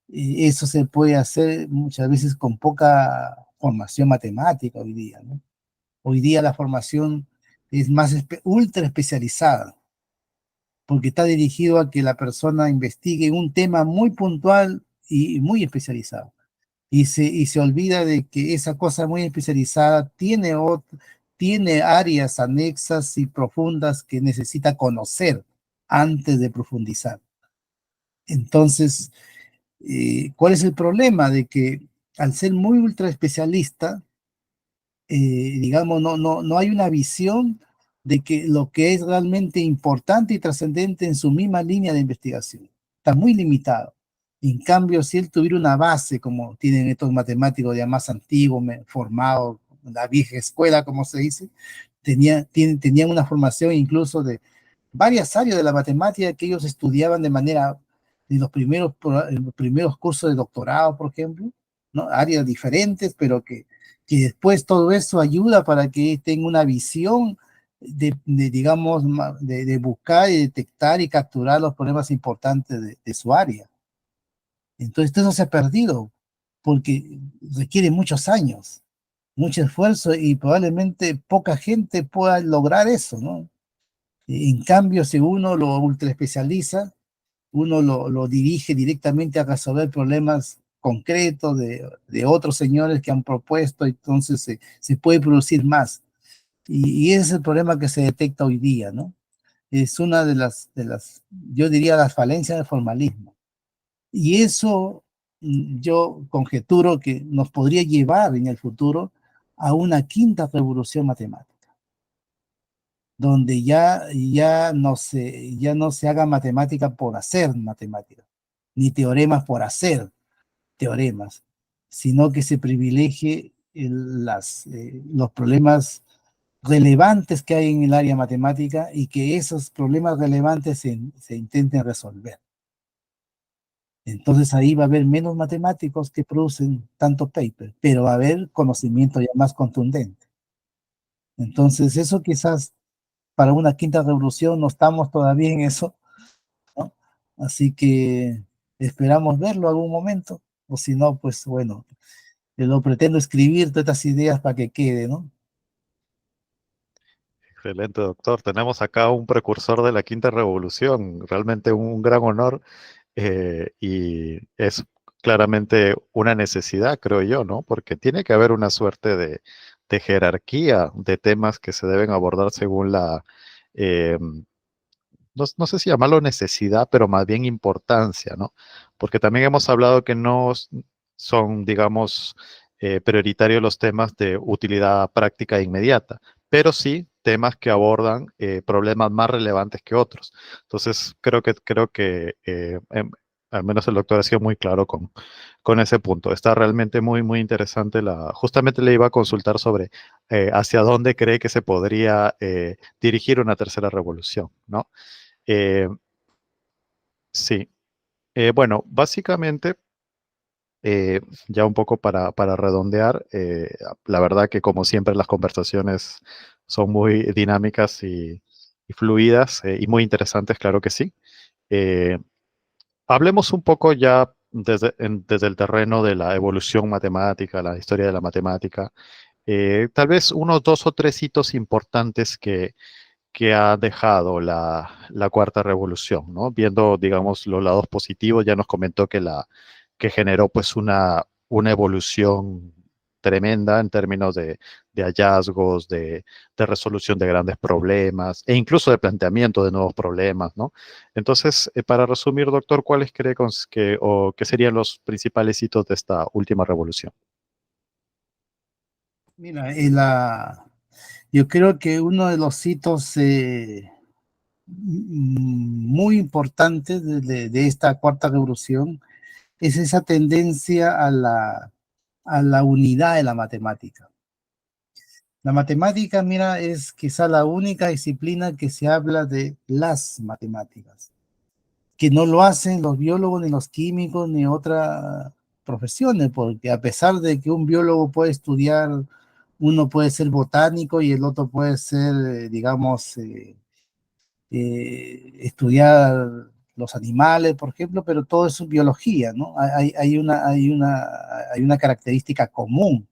eso se puede hacer muchas veces con poca formación matemática hoy día, ¿no? Hoy día la formación es más ultra especializada, porque está dirigido a que la persona investigue un tema muy puntual y muy especializado. Y se olvida de que esa cosa muy especializada tiene áreas anexas y profundas que necesita conocer antes de profundizar. Entonces, ¿cuál es el problema? De que al ser muy ultra especialista, digamos, no hay una visión de que lo que es realmente importante y trascendente en su misma línea de investigación. Está muy limitado. En cambio, si él tuviera una base, como tienen estos matemáticos ya más antiguos, formados, la vieja escuela, como se dice, tenían una formación incluso de varias áreas de la matemática que ellos estudiaban de manera, en los primeros cursos de doctorado, por ejemplo, ¿no? Áreas diferentes, pero que después todo eso ayuda para que tenga una visión digamos, de buscar y detectar y capturar los problemas importantes de su área. Entonces, todo eso se ha perdido porque requiere muchos años, mucho esfuerzo y probablemente poca gente pueda lograr eso, ¿no? En cambio, si uno lo ultra especializa, uno lo dirige directamente a resolver problemas concretos de otros señores que han propuesto, entonces se puede producir más. Y ese es el problema que se detecta hoy día, ¿no? Es una yo diría, las falencias del formalismo. Y eso yo conjeturo que nos podría llevar en el futuro a una quinta revolución matemática, donde ya no se haga matemática por hacer matemática, ni teoremas por hacer teoremas, sino que se privilegie los problemas relevantes que hay en el área matemática y que esos problemas relevantes se intenten resolver. Entonces ahí va a haber menos matemáticos que producen tanto paper, pero va a haber conocimiento ya más contundente. Entonces eso quizás para una quinta revolución no estamos todavía en eso, ¿no? Así que esperamos verlo algún momento, o si no, pues bueno, yo lo pretendo escribir todas estas ideas para que quede, ¿no? Excelente, doctor. Tenemos acá un precursor de la quinta revolución, realmente un gran honor y es claramente una necesidad, creo yo, ¿no? Porque tiene que haber una suerte de jerarquía de temas que se deben abordar según eh, no sé si llamarlo necesidad, pero más bien importancia, ¿no? Porque también hemos hablado que no son, digamos, prioritarios los temas de utilidad práctica e inmediata, pero sí temas que abordan problemas más relevantes que otros. Entonces, creo que al menos el doctor ha sido muy claro con ese punto. Está realmente muy interesante justamente le iba a consultar sobre hacia dónde cree que se podría dirigir una tercera revolución, ¿no? Eh, sí, bueno, básicamente, ya un poco para redondear, la verdad que como siempre las conversaciones son muy dinámicas y fluidas y muy interesantes, claro que sí. Eh, Hablemos un poco ya desde el terreno de la evolución matemática, la historia de la matemática. Tal vez unos dos o tres hitos importantes que ha dejado la cuarta revolución, ¿no? Viendo, digamos, los lados positivos, ya nos comentó que generó pues una evolución tremenda en términos de hallazgos, de resolución de grandes problemas e incluso de planteamiento de nuevos problemas, ¿no? Entonces, para resumir, doctor, ¿cuáles cree o qué serían los principales hitos de esta última revolución? Mira, yo creo que uno de los hitos muy importantes de esta cuarta revolución es esa tendencia a la unidad de la matemática. La matemática, mira, es quizá la única disciplina que se habla de las matemáticas, que no lo hacen los biólogos, ni los químicos, ni otras profesiones, porque a pesar de que un biólogo puede estudiar, uno puede ser botánico y el otro puede ser, digamos, estudiar los animales, por ejemplo, pero todo es biología, ¿no? Hay una característica común,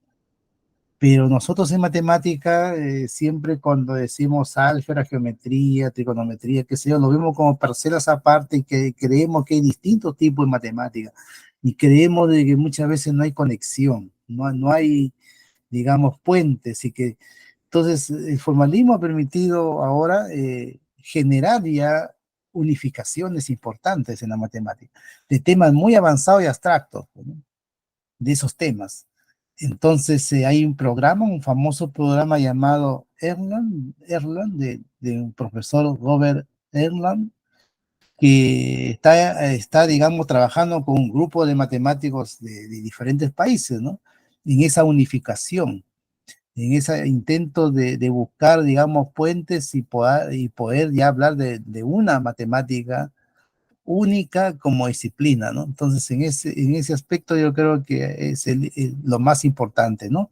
pero nosotros en matemática, siempre cuando decimos álgebra, geometría, trigonometría, qué sé yo, lo vemos como parcelas aparte y que creemos que hay distintos tipos de matemática y creemos de que muchas veces no hay conexión, no hay, digamos, puentes y que entonces el formalismo ha permitido ahora generar ya unificaciones importantes en la matemática, de temas muy avanzados y abstractos, ¿no? De esos temas. Entonces hay un programa, un famoso programa llamado Erlang de un profesor Robert Erlang, que está, digamos, trabajando con un grupo de matemáticos de diferentes países, ¿no? En esa unificación, en ese intento de buscar, digamos, puentes y poder ya hablar de una matemática única como disciplina, ¿no? Entonces, en ese aspecto yo creo que es lo más importante, ¿no?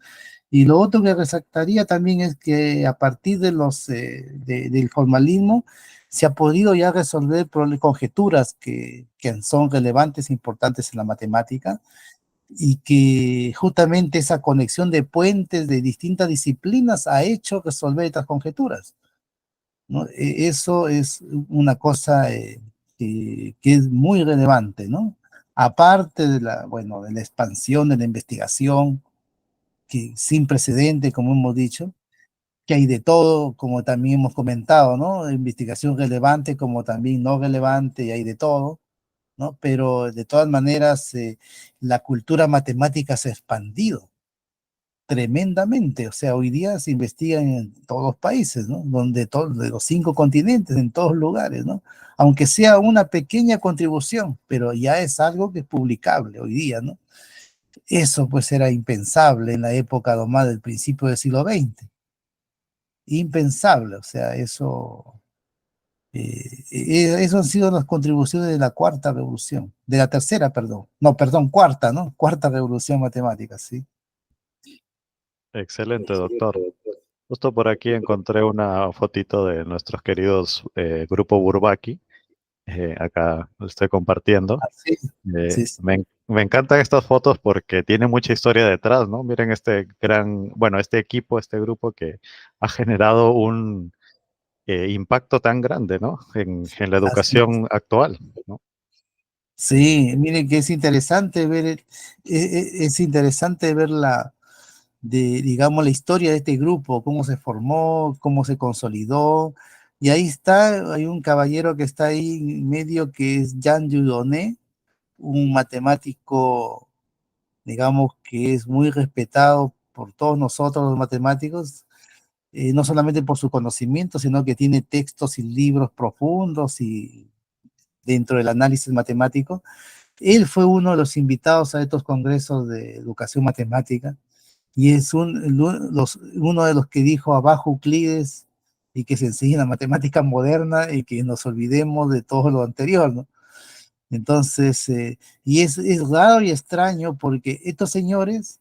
Y lo otro que resaltaría también es que a partir del formalismo se ha podido ya resolver conjeturas que son relevantes e importantes en la matemática y que justamente esa conexión de puentes de distintas disciplinas ha hecho resolver estas conjeturas, ¿no? Eso es una cosa que es muy relevante, ¿no? Aparte bueno, de la expansión de la investigación, que sin precedente, como hemos dicho, que hay de todo, como también hemos comentado, ¿no? Investigación relevante como también no relevante, y hay de todo, ¿no? Pero de todas maneras, la cultura matemática se ha expandido tremendamente. O sea, hoy día se investiga en todos los países, ¿no? De los 5 continentes, en todos lugares, ¿no? Aunque sea una pequeña contribución, pero ya es algo que es publicable hoy día, ¿no? Eso pues era impensable en la época nomás del principio del siglo XX. Impensable, o sea, eso han sido las contribuciones de la cuarta revolución, de la tercera, perdón, no, perdón, cuarta, ¿no? Cuarta revolución matemática, sí. Excelente, doctor. Justo por aquí encontré una fotito de nuestros queridos Grupo Bourbaki. Acá lo estoy compartiendo. Sí, sí, sí. Me encantan estas fotos porque tiene mucha historia detrás, ¿no? Miren este bueno, este equipo, este grupo que ha generado un impacto tan grande, ¿no? En la Así. educación actual, ¿no? Sí, miren que es interesante es interesante ver digamos, la historia de este grupo, cómo se formó, cómo se consolidó. Y ahí está, hay un caballero que está ahí en medio que es Jean Dieudonné, un matemático, digamos, que es muy respetado por todos nosotros los matemáticos, no solamente por su conocimiento, sino que tiene textos y libros profundos y dentro del análisis matemático. Él fue uno de los invitados a estos congresos de educación matemática y es uno de los que dijo abajo Euclides y que se enseñe la matemática moderna y que nos olvidemos de todo lo anterior, ¿no? Entonces, y es raro y extraño porque estos señores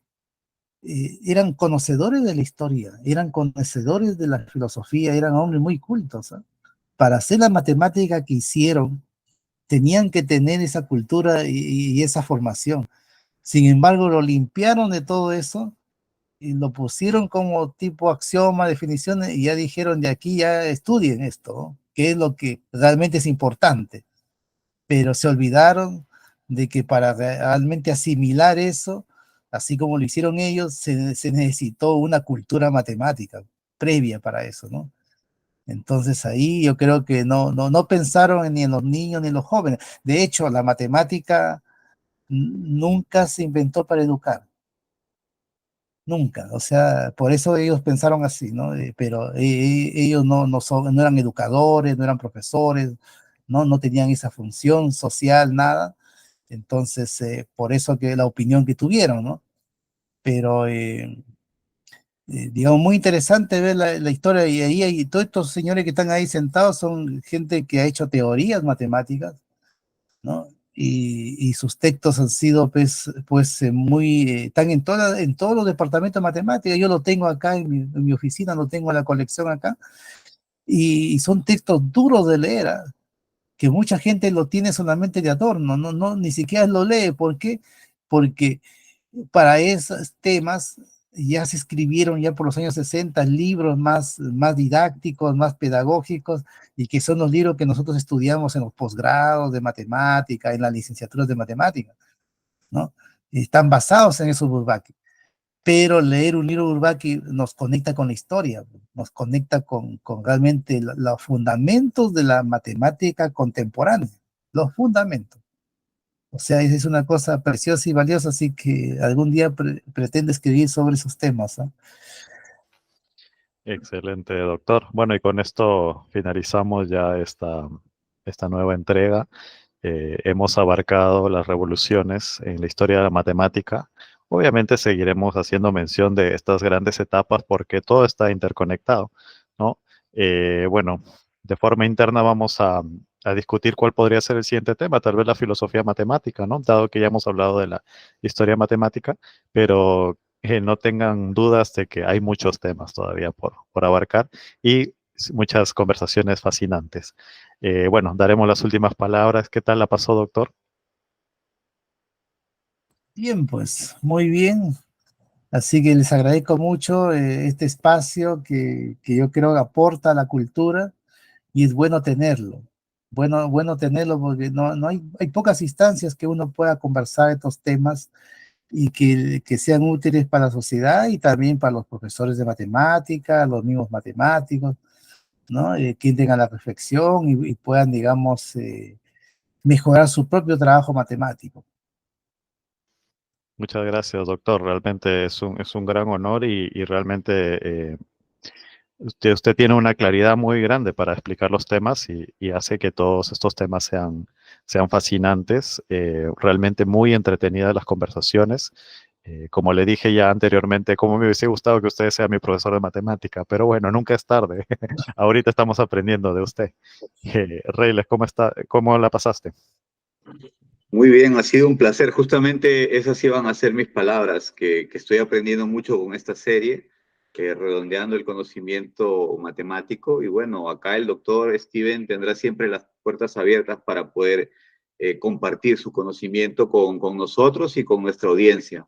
eran conocedores de la historia, eran conocedores de la filosofía, eran hombres muy cultos, ¿eh? Para hacer la matemática que hicieron, tenían que tener esa cultura y esa formación. Sin embargo, lo limpiaron de todo eso y lo pusieron como tipo axioma, definiciones, y ya dijeron de aquí ya estudien esto, ¿no? Que es lo que realmente es importante. Pero se olvidaron de que para realmente asimilar eso, así como lo hicieron ellos, se necesitó una cultura matemática previa para eso, ¿no? Entonces ahí yo creo que no pensaron ni en los niños ni en los jóvenes. De hecho, la matemática nunca se inventó para educar, nunca. O sea, por eso ellos pensaron así, ¿no? Pero ellos no eran educadores, no eran profesores, no tenían esa función social, nada. Entonces, por eso que la opinión que tuvieron, ¿no? Pero digamos, muy interesante ver la historia y ahí todos estos señores que están ahí sentados son gente que ha hecho teorías matemáticas ¿no? Y sus textos han sido, muy, están en todos los departamentos de matemáticas. Yo lo tengo acá en mi oficina, lo tengo en la colección acá, y son textos duros de leer, ¿ah? Que mucha gente lo tiene solamente de adorno, ni siquiera lo lee. ¿Por qué? Porque para esos temas ya se escribieron ya por los años 60 libros más didácticos, más pedagógicos, y que son los libros que nosotros estudiamos en los posgrados de matemática, en las licenciaturas de matemática, ¿no? Están basados en esos Bourbaki. Pero leer un libro Bourbaki nos conecta con la historia, nos conecta con realmente los fundamentos de la matemática contemporánea, los fundamentos. O sea, es una cosa preciosa y valiosa, así que algún día pretende escribir sobre esos temas, ¿ah? Excelente, doctor. Bueno, y con esto finalizamos ya esta nueva entrega. Hemos abarcado las revoluciones en la historia de la matemática. Obviamente seguiremos haciendo mención de estas grandes etapas porque todo está interconectado, ¿no? Bueno, de forma interna vamos a discutir cuál podría ser el siguiente tema, tal vez la filosofía matemática, ¿no? Dado que ya hemos hablado de la historia matemática, pero no tengan dudas de que hay muchos temas todavía por abarcar y muchas conversaciones fascinantes. Bueno, daremos las últimas palabras. ¿Qué tal la pasó, doctor? Bien, pues, muy bien. Así que les agradezco mucho este espacio que yo creo que aporta a la cultura, y es bueno tenerlo. Bueno tenerlo porque no hay pocas instancias que uno pueda conversar estos temas y que sean útiles para la sociedad y también para los profesores de matemática, los mismos matemáticos, ¿no? Que entren a la reflexión y puedan, digamos, mejorar su propio trabajo matemático. Muchas gracias, doctor. Realmente es un gran honor y realmente usted tiene una claridad muy grande para explicar los temas y hace que todos estos temas sean fascinantes, realmente muy entretenidas las conversaciones. Como le dije ya anteriormente, como me hubiese gustado que usted sea mi profesor de matemática, pero bueno, nunca es tarde. Ahorita estamos aprendiendo de usted. Reyles, ¿cómo está? ¿Cómo la pasaste? Muy bien, ha sido un placer. Justamente esas iban a ser mis palabras, que estoy aprendiendo mucho con esta serie, que redondeando el conocimiento matemático. Y bueno, acá el doctor Steven tendrá siempre las puertas abiertas para poder compartir su conocimiento con nosotros y con nuestra audiencia.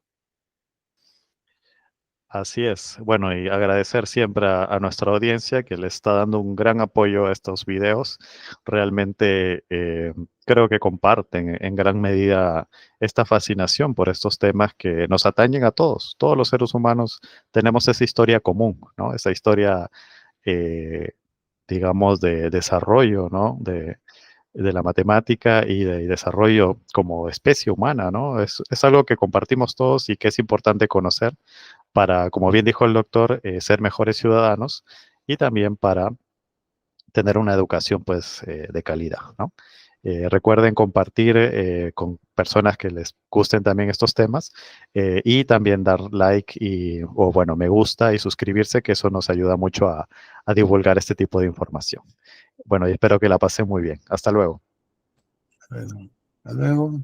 Así es. Bueno, y agradecer siempre a nuestra audiencia que le está dando un gran apoyo a estos videos. Realmente creo que comparten en gran medida esta fascinación por estos temas que nos atañen a todos. Todos los seres humanos tenemos esa historia común, ¿no? Esa historia, eh, digamos, de desarrollo, ¿no? De la matemática y de desarrollo como especie humana, ¿no? Es algo que compartimos todos y que es importante conocer para, como bien dijo el doctor, ser mejores ciudadanos y también para tener una educación pues de calidad, ¿no? Recuerden compartir con personas que les gusten también estos temas y también dar like o bueno, me gusta y suscribirse, que eso nos ayuda mucho a divulgar este tipo de información. Bueno, y espero que la pasen muy bien. Hasta luego. Bueno, hasta luego.